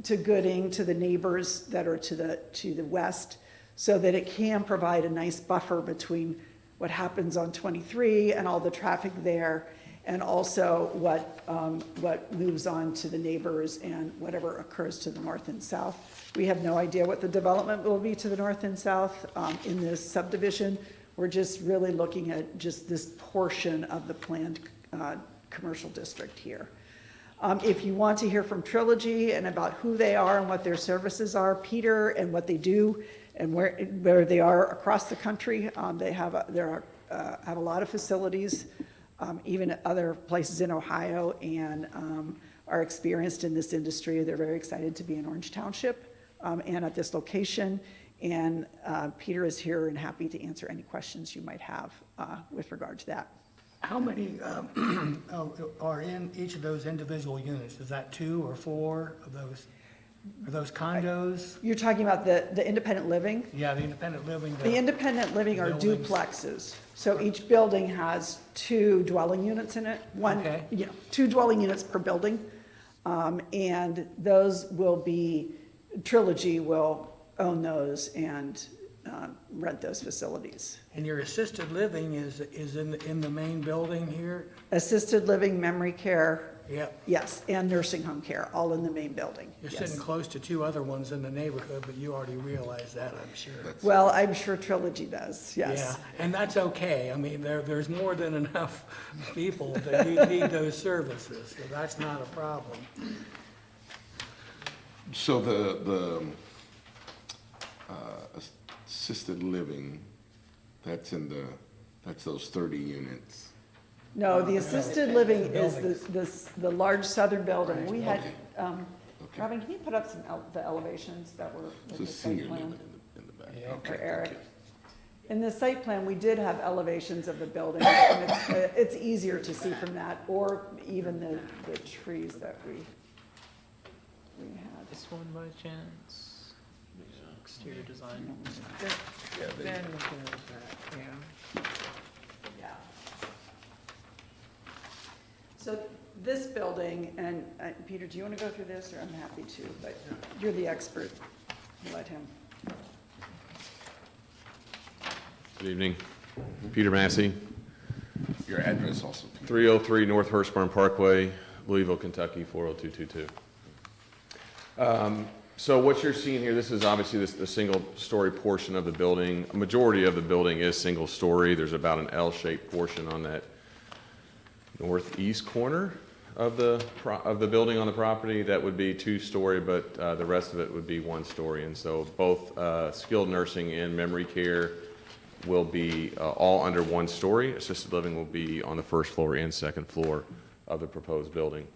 to Gooding, to the neighbors that are to the west, so that it can provide a nice buffer between what happens on 23 and all the traffic there, and also what moves on to the neighbors and whatever occurs to the north and south. We have no idea what the development will be to the north and south in this subdivision. We're just really looking at just this portion of the planned commercial district here. If you want to hear from Trilogy and about who they are and what their services are, Peter, and what they do, and where they are across the country, they have a lot of facilities, even at other places in Ohio, and are experienced in this industry. They're very excited to be in Orange Township and at this location. And Peter is here and happy to answer any questions you might have with regard to that. How many are in each of those individual units? Is that 2 or 4 of those? Are those condos? You're talking about the independent living? Yeah, the independent living. The independent living are buildings. duplexes. So each building has 2 dwelling units in it. Okay. 2 dwelling units per building. And those will be, Trilogy will own those and rent those facilities. And your assisted living is in the main building here? Assisted living, memory care, Yep. yes, and nursing home care, all in the main building. You're yes. sitting close to 2 other ones in the neighborhood, but you already realize that, I'm sure. Well, I'm sure Trilogy does, yes. Yeah, and that's okay. I mean, there's more than enough people that need those services, so that's not a problem. So the assisted living, that's those 30 units. No, the assisted living is the large southern building. We had, Robin, can you put up the elevations that were with So the site senior plan? living in the back. Yeah. Okay, For Eric. thank you. In the site plan, we did have elevations of the building, and it's easier to see from that, or even the trees that we had. This one by chance? Exterior design? Then yeah. Yeah. So this building, and Peter, do you want to go through this, or I'm happy to, but you're the expert. Let him. Good evening. Peter Massey, Your address also, Peter. 303 North Hurstburn Parkway, Louisville, Kentucky, 40222. So what you're seeing here, this is obviously the single-story portion of the building. A majority of the building is single-story. There's about an L-shaped portion on that northeast corner of the building on the property. That would be 2-story, but the rest of it would be 1-story. And so both skilled nursing and memory care will be all under 1 story. Assisted living will be on the 1st floor and 2nd floor of the proposed building.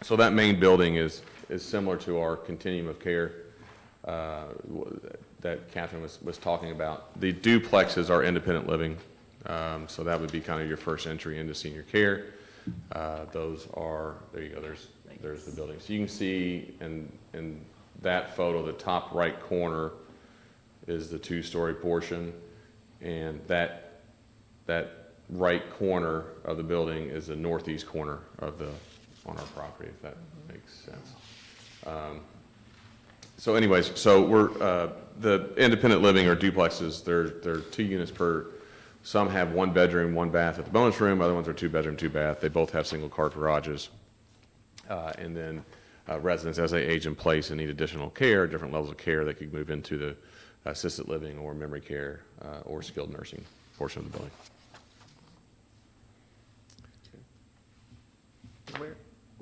So that main building is similar to our continuum of care that Catherine was talking about. The duplexes are independent living, so that would be kind of your first entry into senior care. Those are, there you go, there's the building. So you can see in that photo, the top right corner is the 2-story portion. And that right corner of the building is the northeast corner of on our property, if that makes sense. So anyways, so the independent living or duplexes, they're 2 units per, some have 1 bedroom, 1 bath at the bonus room, other ones are 2 bedroom, 2 bath. They both have single car garages. And then residents, as they age in place and need additional care, different levels of care, they could move into the assisted living or memory care or skilled nursing portion of the building.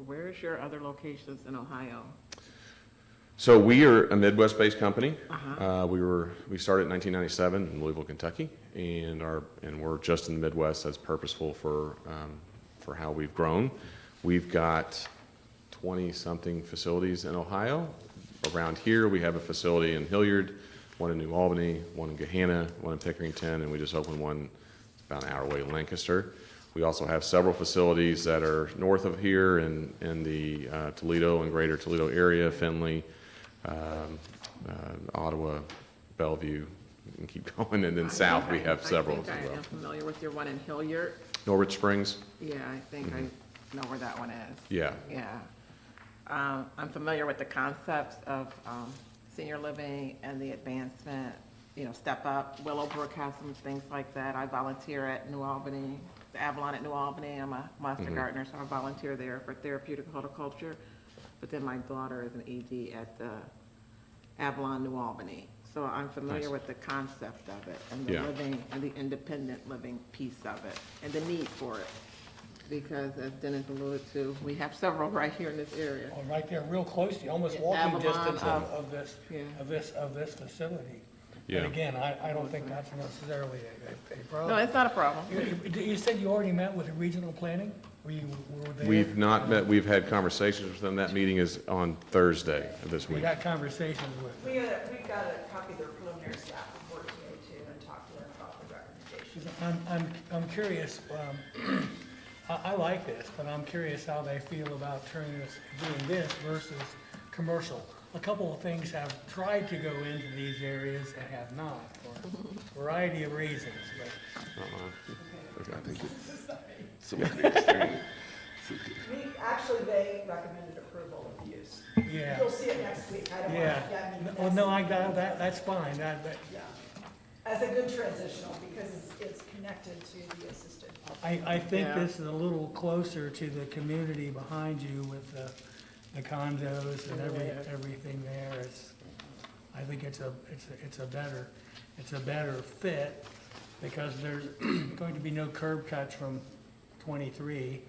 Where's your other locations in Ohio? So we are a Midwest-based company. We started in 1997 in Louisville, Kentucky, and we're just in the Midwest. That's purposeful for how we've grown. We've got 20-something facilities in Ohio. Around here, we have a facility in Hilliard, one in New Albany, one in Gahanna, one in Pickerington, and we just opened one about an hour away in Lancaster. We also have several facilities that are north of here in the Toledo and greater Toledo area, Findlay, Ottawa, Bellevue, and keep going. And then south, we have several as I think I well. am familiar with your one in Hilliard. Norwich Springs? Yeah, I think I know where that one is. Yeah. Yeah. I'm familiar with the concepts of senior living and the advancement, Step Up. Willowbrook has some things like that. I volunteer at New Albany, the Avalon at New Albany. I'm a master gardener, so I volunteer there for therapeutic horticulture. But then my daughter is an ED at the Avalon, New Albany. So I'm familiar with the concept of it and the living and the independent living piece of it and the need for it. because as Dennis alluded to, we have several right here in this area. Or right there, real close to you, almost Yeah, walking Avalon, distance of this, yeah. of this facility. Yeah. But again, I don't think that's necessarily a problem. No, it's not a problem. You said you already met with the regional planning? Were there? We've not met, we've had conversations with them. That meeting is on Thursday of this We week. got conversations with them. We've got a copy of their preliminary staff report today too, and talked to them about the recommendations. I'm curious, I like this, but I'm curious how they feel about doing this versus commercial. A couple of things have tried to go into these areas and have not, for a variety of reasons, but I think it's Actually, they recommended approval of the use. yeah. You'll see it next week. I don't want Yeah, to, well, no, that's fine, yeah. As a good transitional, because it's connected to the assisted. I think Yeah. this is a little closer to the community behind you with the condos and everything there. I think it's a better fit because there's going to be no curb cuts from 23.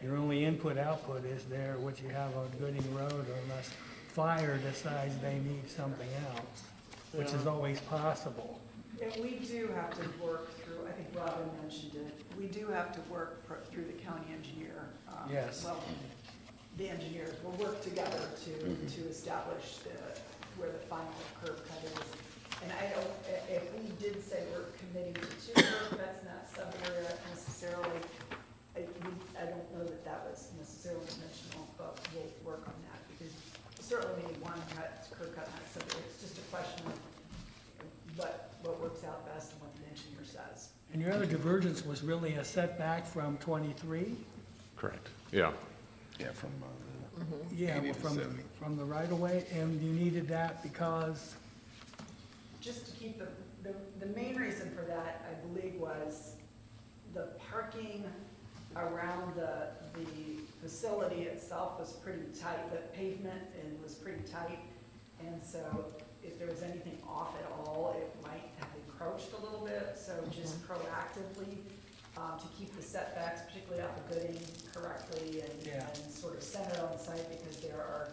Your only input-output is there, what you have on Gooding Road, unless fire decides they need something else, which is always possible. And we do have to work through, I think Robin mentioned it, we do have to work through the county engineer. Yes. Well, the engineers will work together to establish where the final curb cut is. And I don't, if we did say we're committing to 2 curb cuts in that sub-area necessarily, I don't know that that was necessarily intentional, but we'll work on that because certainly we need 1 curb cut in that sub-area. It's just a question of what works out best and what the engineer says. And your other divergence was really a setback from 23? Correct. Yeah. Yeah, from, Yeah, 80 to 70. from the right-of-way, and you needed that because, Just to keep the main reason for that, I believe, was the parking around the facility itself was pretty tight, the pavement was pretty tight. And so if there was anything off at all, it might have encroached a little bit. So just proactively, to keep the setbacks, particularly out the Gooding correctly and sort of centered on site because there are,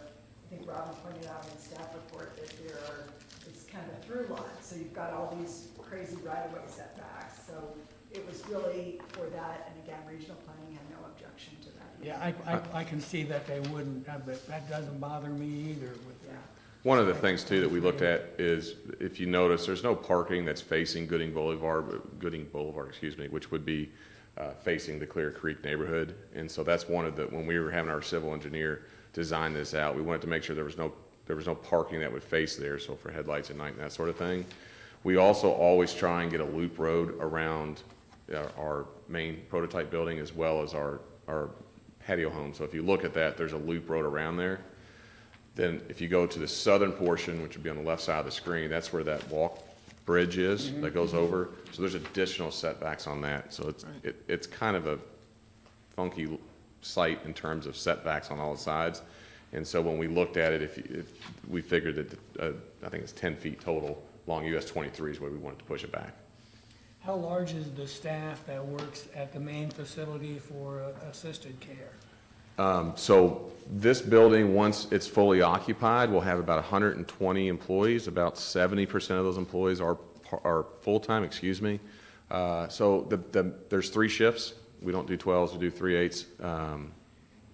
I think Robin pointed out in the staff report that it's kind of a through line. So you've got all these crazy right-of-way setbacks. So it was really for that, and again, regional planning had no objection to that. yeah, I can see that they wouldn't, but that doesn't bother me either with that. One of the things too that we looked at is, if you notice, there's no parking that's facing Gooding Boulevard, excuse me, which would be facing the Clear Creek neighborhood. And so that's one of the, when we were having our civil engineer design this out, we wanted to make sure there was no parking that would face there, so for headlights at night and that sort of thing. We also always try and get a loop road around our main prototype building as well as our patio home. So if you look at that, there's a loop road around there. Then if you go to the southern portion, which would be on the left side of the screen, that's where that walk bridge is that goes over. So there's additional setbacks on that. So it's kind of a funky site in terms of setbacks on all sides. And so when we looked at it, if we figured that, I think it's 10 feet total along US 23 is where we wanted to push it back. How large is the staff that works at the main facility for assisted care? So this building, once it's fully occupied, will have about 120 employees. About 70% of those employees are full-time, excuse me. So there's 3 shifts. We don't do 12s, we do 3/8.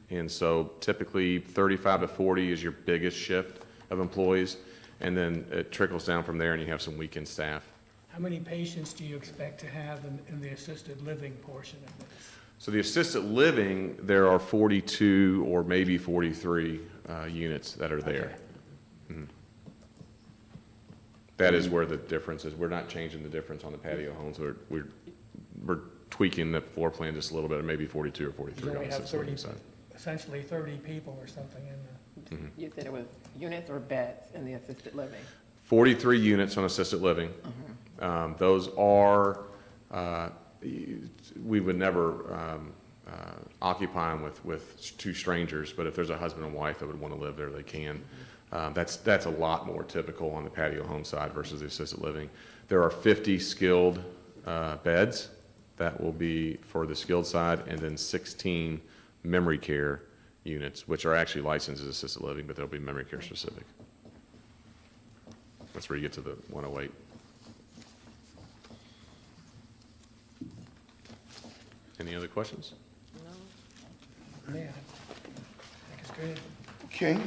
And so typically 35 to 40 is your biggest shift of employees. And then it trickles down from there and you have some weekend staff. How many patients do you expect to have in the assisted living portion of this? So the assisted living, there are 42 or maybe 43 units that are there. Okay. Mhm. That is where the difference is. We're not changing the difference on the patio homes. We're tweaking the floor plan just a little bit, maybe 42 or 43 You on only the have assisted living side. essentially 30 people or something in the, You said it was units or beds in the assisted living? 43 units on assisted living. Those are, we would never occupy them with 2 strangers, but if there's a husband and wife that would want to live there, they can. That's a lot more typical on the patio home side versus the assisted living. There are 50 skilled beds That will be for the skilled side, and then 16 memory care units, which are actually licensed as assisted living, but they'll be memory care specific. That's where you get to the 108. Any other questions? Yeah, I think it's good. Okay,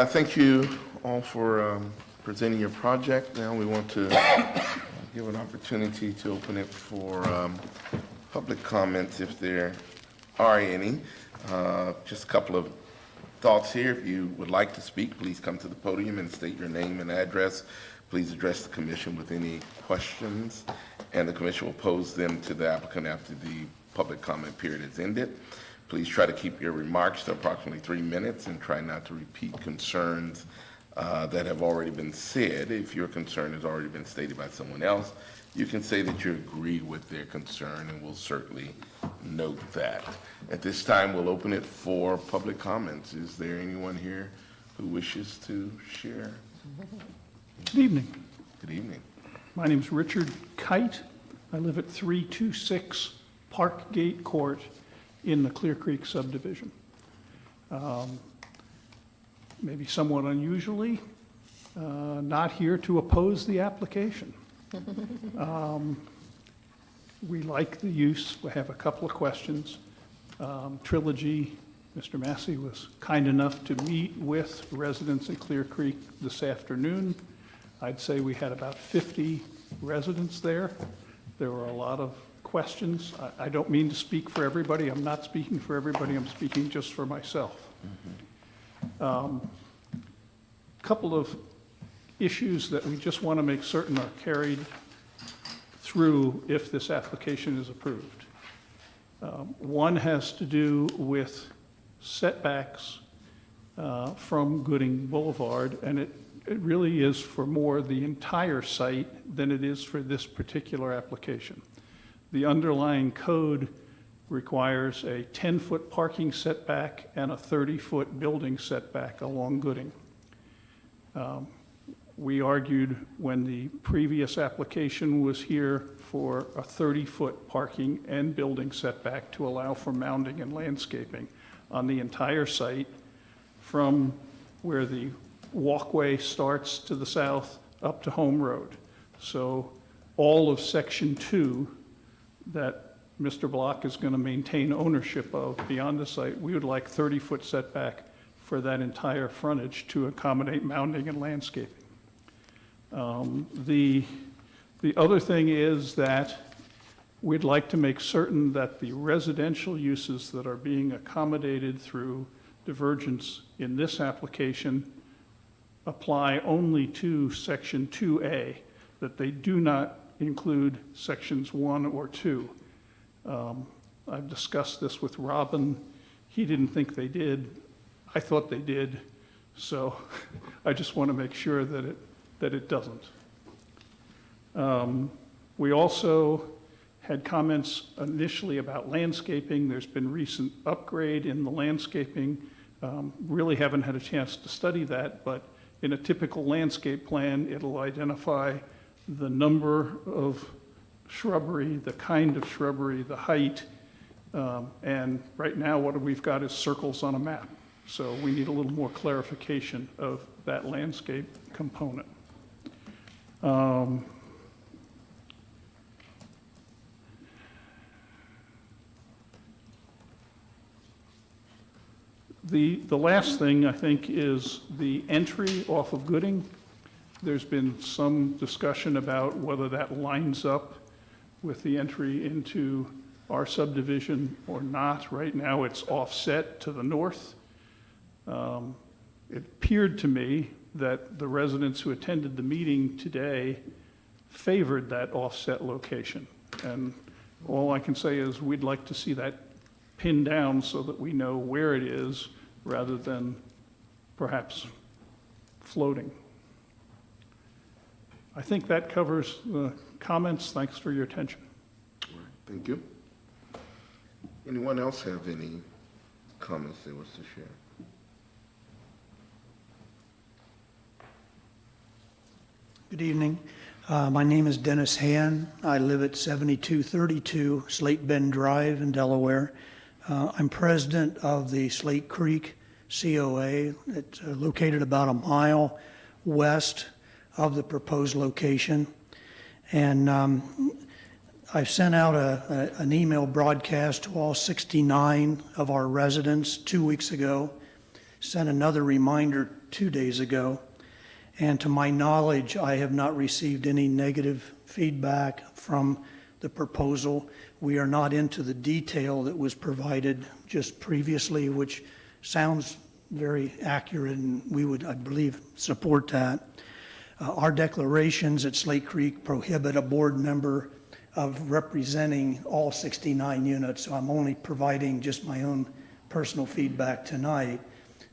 thank you all for presenting your project. Now we want to give an opportunity to open it for public comments if there are any. Just a couple of thoughts here. If you would like to speak, please come to the podium and state your name and address. Please address the commission with any questions, and the commission will pose them to the applicant after the public comment period is ended. Please try to keep your remarks to approximately 3 minutes and try not to repeat concerns that have already been said. If your concern has already been stated by someone else, you can say that you agree with their concern, and we'll certainly note that. At this time, we'll open it for public comments. Is there anyone here who wishes to share? Good evening. Good evening. My name is Richard Kite. I live at 326 Park Gate Court in the Clear Creek subdivision. Maybe somewhat unusually, not here to oppose the application. We like the use. We have a couple of questions. Trilogy, Mr. Massey was kind enough to meet with residents in Clear Creek this afternoon. I'd say we had about 50 residents there. There were a lot of questions. I don't mean to speak for everybody. I'm not speaking for everybody. I'm speaking just for myself. Couple of issues that we just want to make certain are carried through if this application is approved. One has to do with setbacks from Gooding Boulevard, and it really is for more the entire site than it is for this particular application. The underlying code requires a 10-foot parking setback and a 30-foot building setback along Gooding. We argued when the previous application was here for a 30-foot parking and building setback to allow for mounding and landscaping on the entire site from where the walkway starts to the south up to Home Road. So all of Section 2 that Mr. Block is going to maintain ownership of beyond the site, we would like 30-foot setback for that entire frontage to accommodate mounding and landscaping. The other thing is that we'd like to make certain that the residential uses that are being accommodated through divergence in this application apply only to Section 2A, that they do not include Sections 1 or 2. I've discussed this with Robin. He didn't think they did. I thought they did. So I just want to make sure that it doesn't. We also had comments initially about landscaping. There's been recent upgrade in the landscaping. Really haven't had a chance to study that, but in a typical landscape plan, it'll identify the number of shrubbery, the kind of shrubbery, the height, and right now what we've got is circles on a map. So we need a little more clarification of that landscape component. The last thing, I think, is the entry off of Gooding. There's been some discussion about whether that lines up with the entry into our subdivision or not. Right now, it's offset to the north. It appeared to me that the residents who attended the meeting today favored that offset location. And all I can say is we'd like to see that pinned down so that we know where it is rather than perhaps floating. I think that covers the comments. Thanks for your attention. All right, thank you. Anyone else have any comments they wish to share? Good evening. My name is Dennis Han. I live at 7232 Slate Bend Drive in Delaware. I'm president of the Slate Creek COA. It's located about a mile west of the proposed location. And I've sent out an email broadcast to all 69 of our residents 2 weeks ago, sent another reminder 2 days ago. And to my knowledge, I have not received any negative feedback from the proposal. We are not into the detail that was provided just previously, which sounds very accurate, and we would, I believe, support that. Our declarations at Slate Creek prohibit a board member of representing all 69 units, so I'm only providing just my own personal feedback tonight.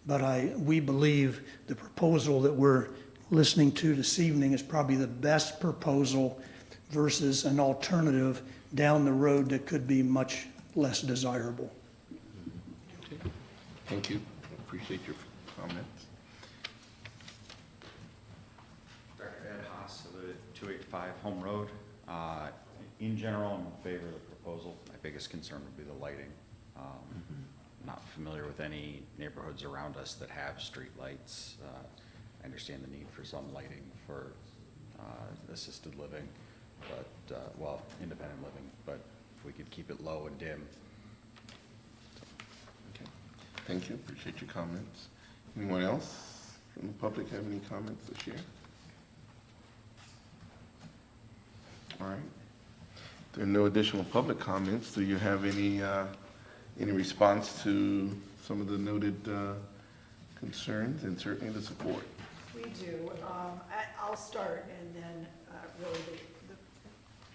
But we believe the proposal that we're listening to this evening is probably the best proposal versus an alternative down the road that could be much less desirable. Thank you. Appreciate your comments. Dr. Ed Haas, I live at 285 Home Road. In general, I'm in favor of the proposal. My biggest concern would be the lighting. Not familiar with any neighborhoods around us that have street lights. I understand the need for some lighting for assisted living, but, well, independent living, but if we could keep it low and dim. Okay. Thank you. Appreciate your comments. Anyone else from the public have any comments to share? All right. If there are no additional public comments, do you have any response to some of the noted concerns and certainly the support? We do. I'll start, and then really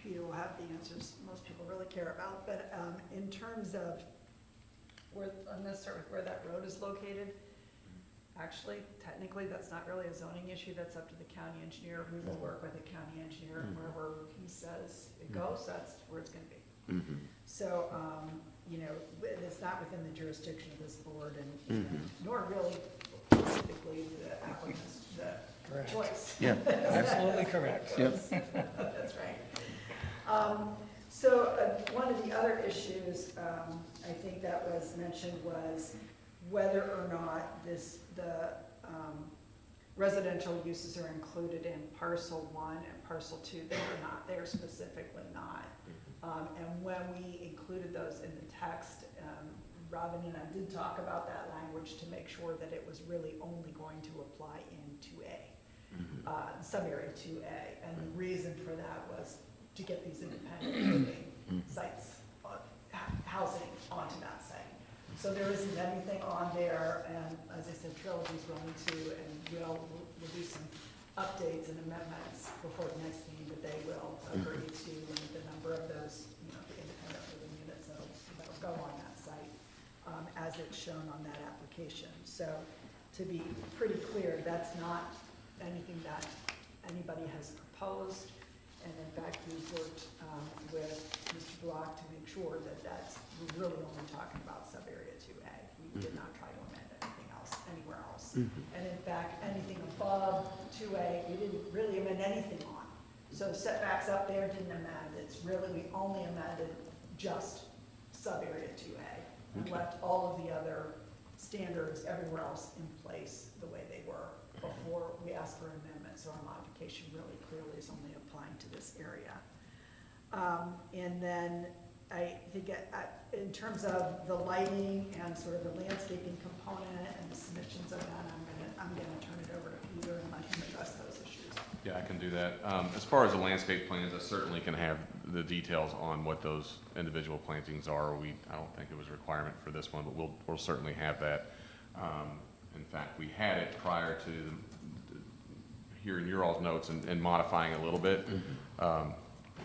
Peter will have the answers most people really care about. But in terms of where, I'm going to start with where that road is located. Actually, technically, that's not really a zoning issue. That's up to the county engineer. We will work with the county engineer, and wherever he says it goes, that's where it's going to be. So, you know, it's not within the jurisdiction of this board, and nor really specifically the applicant's choice. Yeah, absolutely correct. That's right. So one of the other issues I think that was mentioned was whether or not the residential uses are included in parcel 1 and parcel 2. They are not. They are specifically not. And when we included those in the text, Robin and I did talk about that language to make sure that it was really only going to apply in 2A, sub-area 2A. And the reason for that was to get these independent living sites, housing onto that site. So there isn't anything on there, and as I said, Trilogy's willing to, and we'll do some updates and amendments before the next meeting, but they will agree to limit the number of those, you know, the independent living units that'll go on that site, as it's shown on that application. So to be pretty clear, that's not anything that anybody has proposed. And in fact, we've worked with Mr. Block to make sure that we're really only talking about sub-area 2A. We did not try to amend anything else, anywhere else. And in fact, anything above 2A, we didn't really amend anything on. So setbacks up there didn't amend. It's really, we only amended just sub-area 2A and left all of the other standards everywhere else in place the way they were before we asked for amendment. So our modification really clearly is only applying to this area. And then I think in terms of the lighting and sort of the landscaping component and the submissions of that, I'm gonna turn it over to Peter and let him address those issues. Yeah, I can do that. As far as the landscape plans, I certainly can have the details on what those individual plantings are. I don't think it was a requirement for this one, but we'll certainly have that. In fact, we had it prior to hearing your all's notes and modifying a little bit.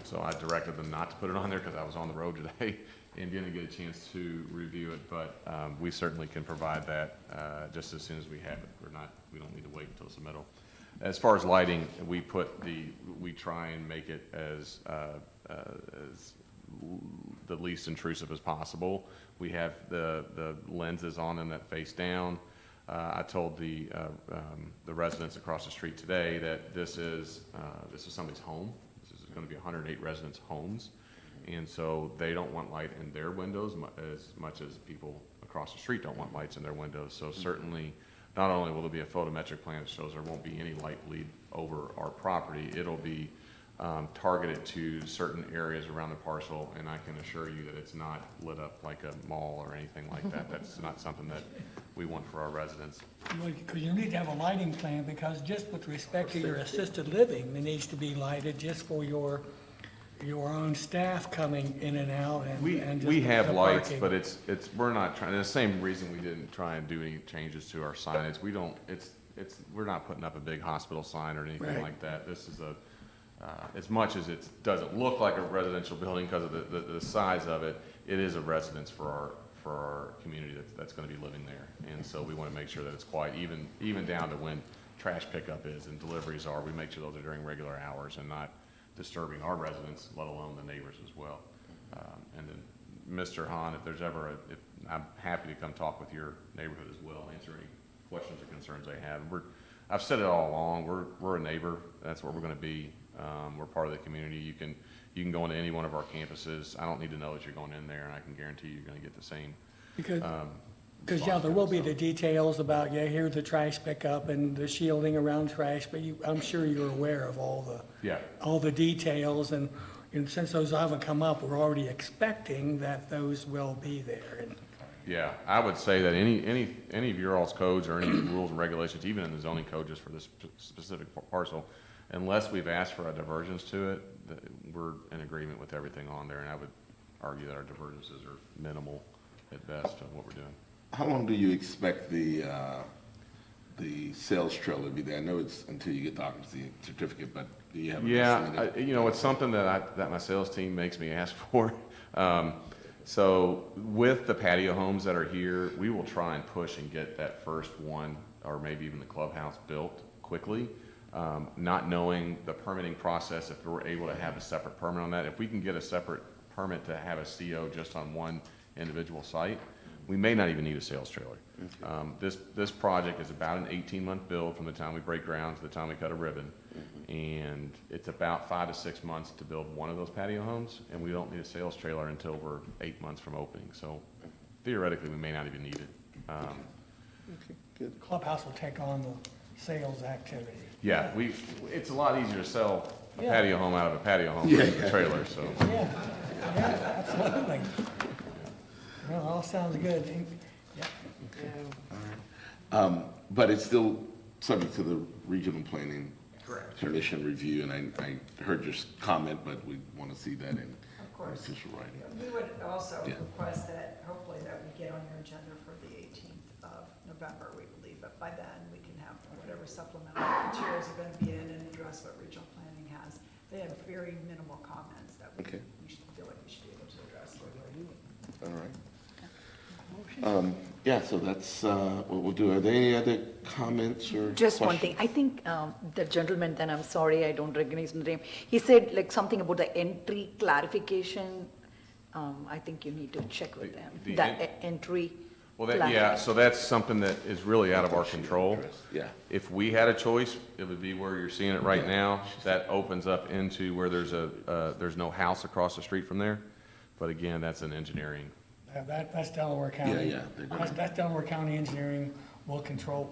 So I directed them not to put it on there because I was on the road today and didn't get a chance to review it. But we certainly can provide that just as soon as we have it. We don't need to wait until submittal. As far as lighting, we try and make it as the least intrusive as possible. We have the lenses on them that face down. I told the residents across the street today that this is somebody's home. This is going to be 108 residents' homes. And so they don't want light in their windows as much as people across the street don't want lights in their windows. So certainly, not only will there be a photometric plan that shows there won't be any light bleed over our property, it'll be targeted to certain areas around the parcel, and I can assure you that it's not lit up like a mall or anything like that. That's not something that we want for our residents. Because you need to have a lighting plan, because just with respect to your assisted living, it needs to be lighted just for your own staff coming in and out and just We have the lights, parking. but we're not trying, and the same reason we didn't try and do any changes to our signage. We're not putting up a big hospital sign or anything Right. like that. This is as much as it doesn't look like a residential building because of the size of it, it is a residence for our community that's going to be living there. And so we want to make sure that it's quiet, even down to when trash pickup is and deliveries are. We make sure those are during regular hours and not disturbing our residents, let alone the neighbors as well. And then, Mr. Hahn, if there's ever I'm happy to come talk with your neighborhood as well, answer any questions or concerns they have. I've said it all along, we're a neighbor, that's what we're gonna be. We're part of the community. You can go into any one of our campuses. I don't need to know that you're going in there, and I can guarantee you're gonna get the same. Because, yeah, there will be the details about, here's the trash pickup and the shielding around trash, but I'm sure you're aware of all the details, and since those haven't come up, we're already expecting that those will be there. Yeah, I would say that any of your all's codes or any rules and regulations, even in the zoning code just for this specific parcel, unless we've asked for a divergence to it, we're in agreement with everything on there, and I would argue that our divergences are minimal at best of what we're doing. How long do you expect the sales trailer to be there? I know it's until you get the occupancy certificate, but do you have an estimate? It's something that my sales team makes me ask for. So with the patio homes that are here, we will try and push and get that first one, or maybe even the clubhouse, built quickly. Not knowing the permitting process, if we're able to have a separate permit on that. If we can get a separate permit to have a CO just on one individual site, we may not even need a sales trailer. This project is about an 18-month build from the time we break ground to the time we cut a ribbon. And it's about 5 to 6 months to build one of those patio homes, and we don't need a sales trailer until we're 8 months from opening. So theoretically, we may not even need it. Okay, good. Clubhouse will take on the sales activity. Yeah, it's a lot easier to sell a Yeah. patio home out of a patio home than a trailer, so. Yeah, absolutely. Well, all sounds good. But it's still subject to the regional planning Correct. commission review, and I heard your comment, but we want to see that in Of course. official writing. We would also Yeah. request that, hopefully, that we get on your agenda for the 18th of November, we believe, but by then, we can have whatever supplemental materials are going to be in and address what regional planning has. They have very minimal comments that we should feel like we should be able to address. All right. Yeah, so that's what we'll do. Are there any other comments or Just one questions? thing, I think the gentleman, then I'm sorry, I don't recognize the name, he said like something about the entry clarification. I think you need to check with them, The the entry. Well, clarification. so that's something that is really out of our control. Yeah. If we had a choice, it would be where you're seeing it right now. That opens up into where there's no house across the street from there. But again, that's an engineering. That's Delaware County. Yeah, they're gonna- That's Delaware County Engineering will control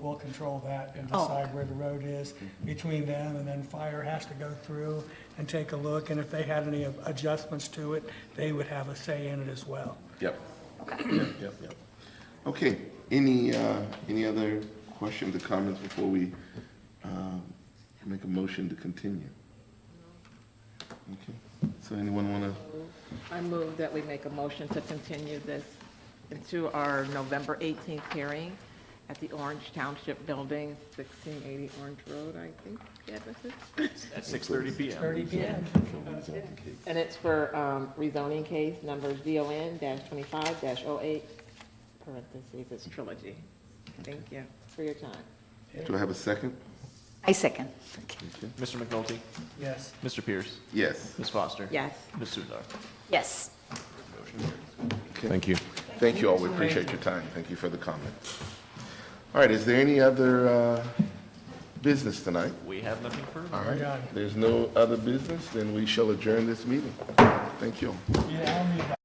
that and decide where the road is between them, and then fire has to go through and take a look, and if they had any adjustments to it, they would have a say in it as well. Yep. Yep. Okay, any other questions or comments before we make a motion to continue? Okay, so anyone want to? I move that we make a motion to continue this into our November 18th hearing at the Orange Township Building, 1680 Orange Road, I think the address is. At 6:30 PM. 30 PM. And it's for rezoning case number ZON-25-08, parentheses, it's trilogy. Thank you for your time. Do I have a second? I second. Mr. McNulty? Yes. Mr. Pierce? Yes. Ms. Foster? Yes. Ms. Sudar? Yes. Okay. Thank you. Thank you all, we appreciate your time, thank you for the comment. All right, is there any other business tonight? We have nothing further. All right, there's no other business, then we shall adjourn this meeting. Thank you. Yeah, I'll need that.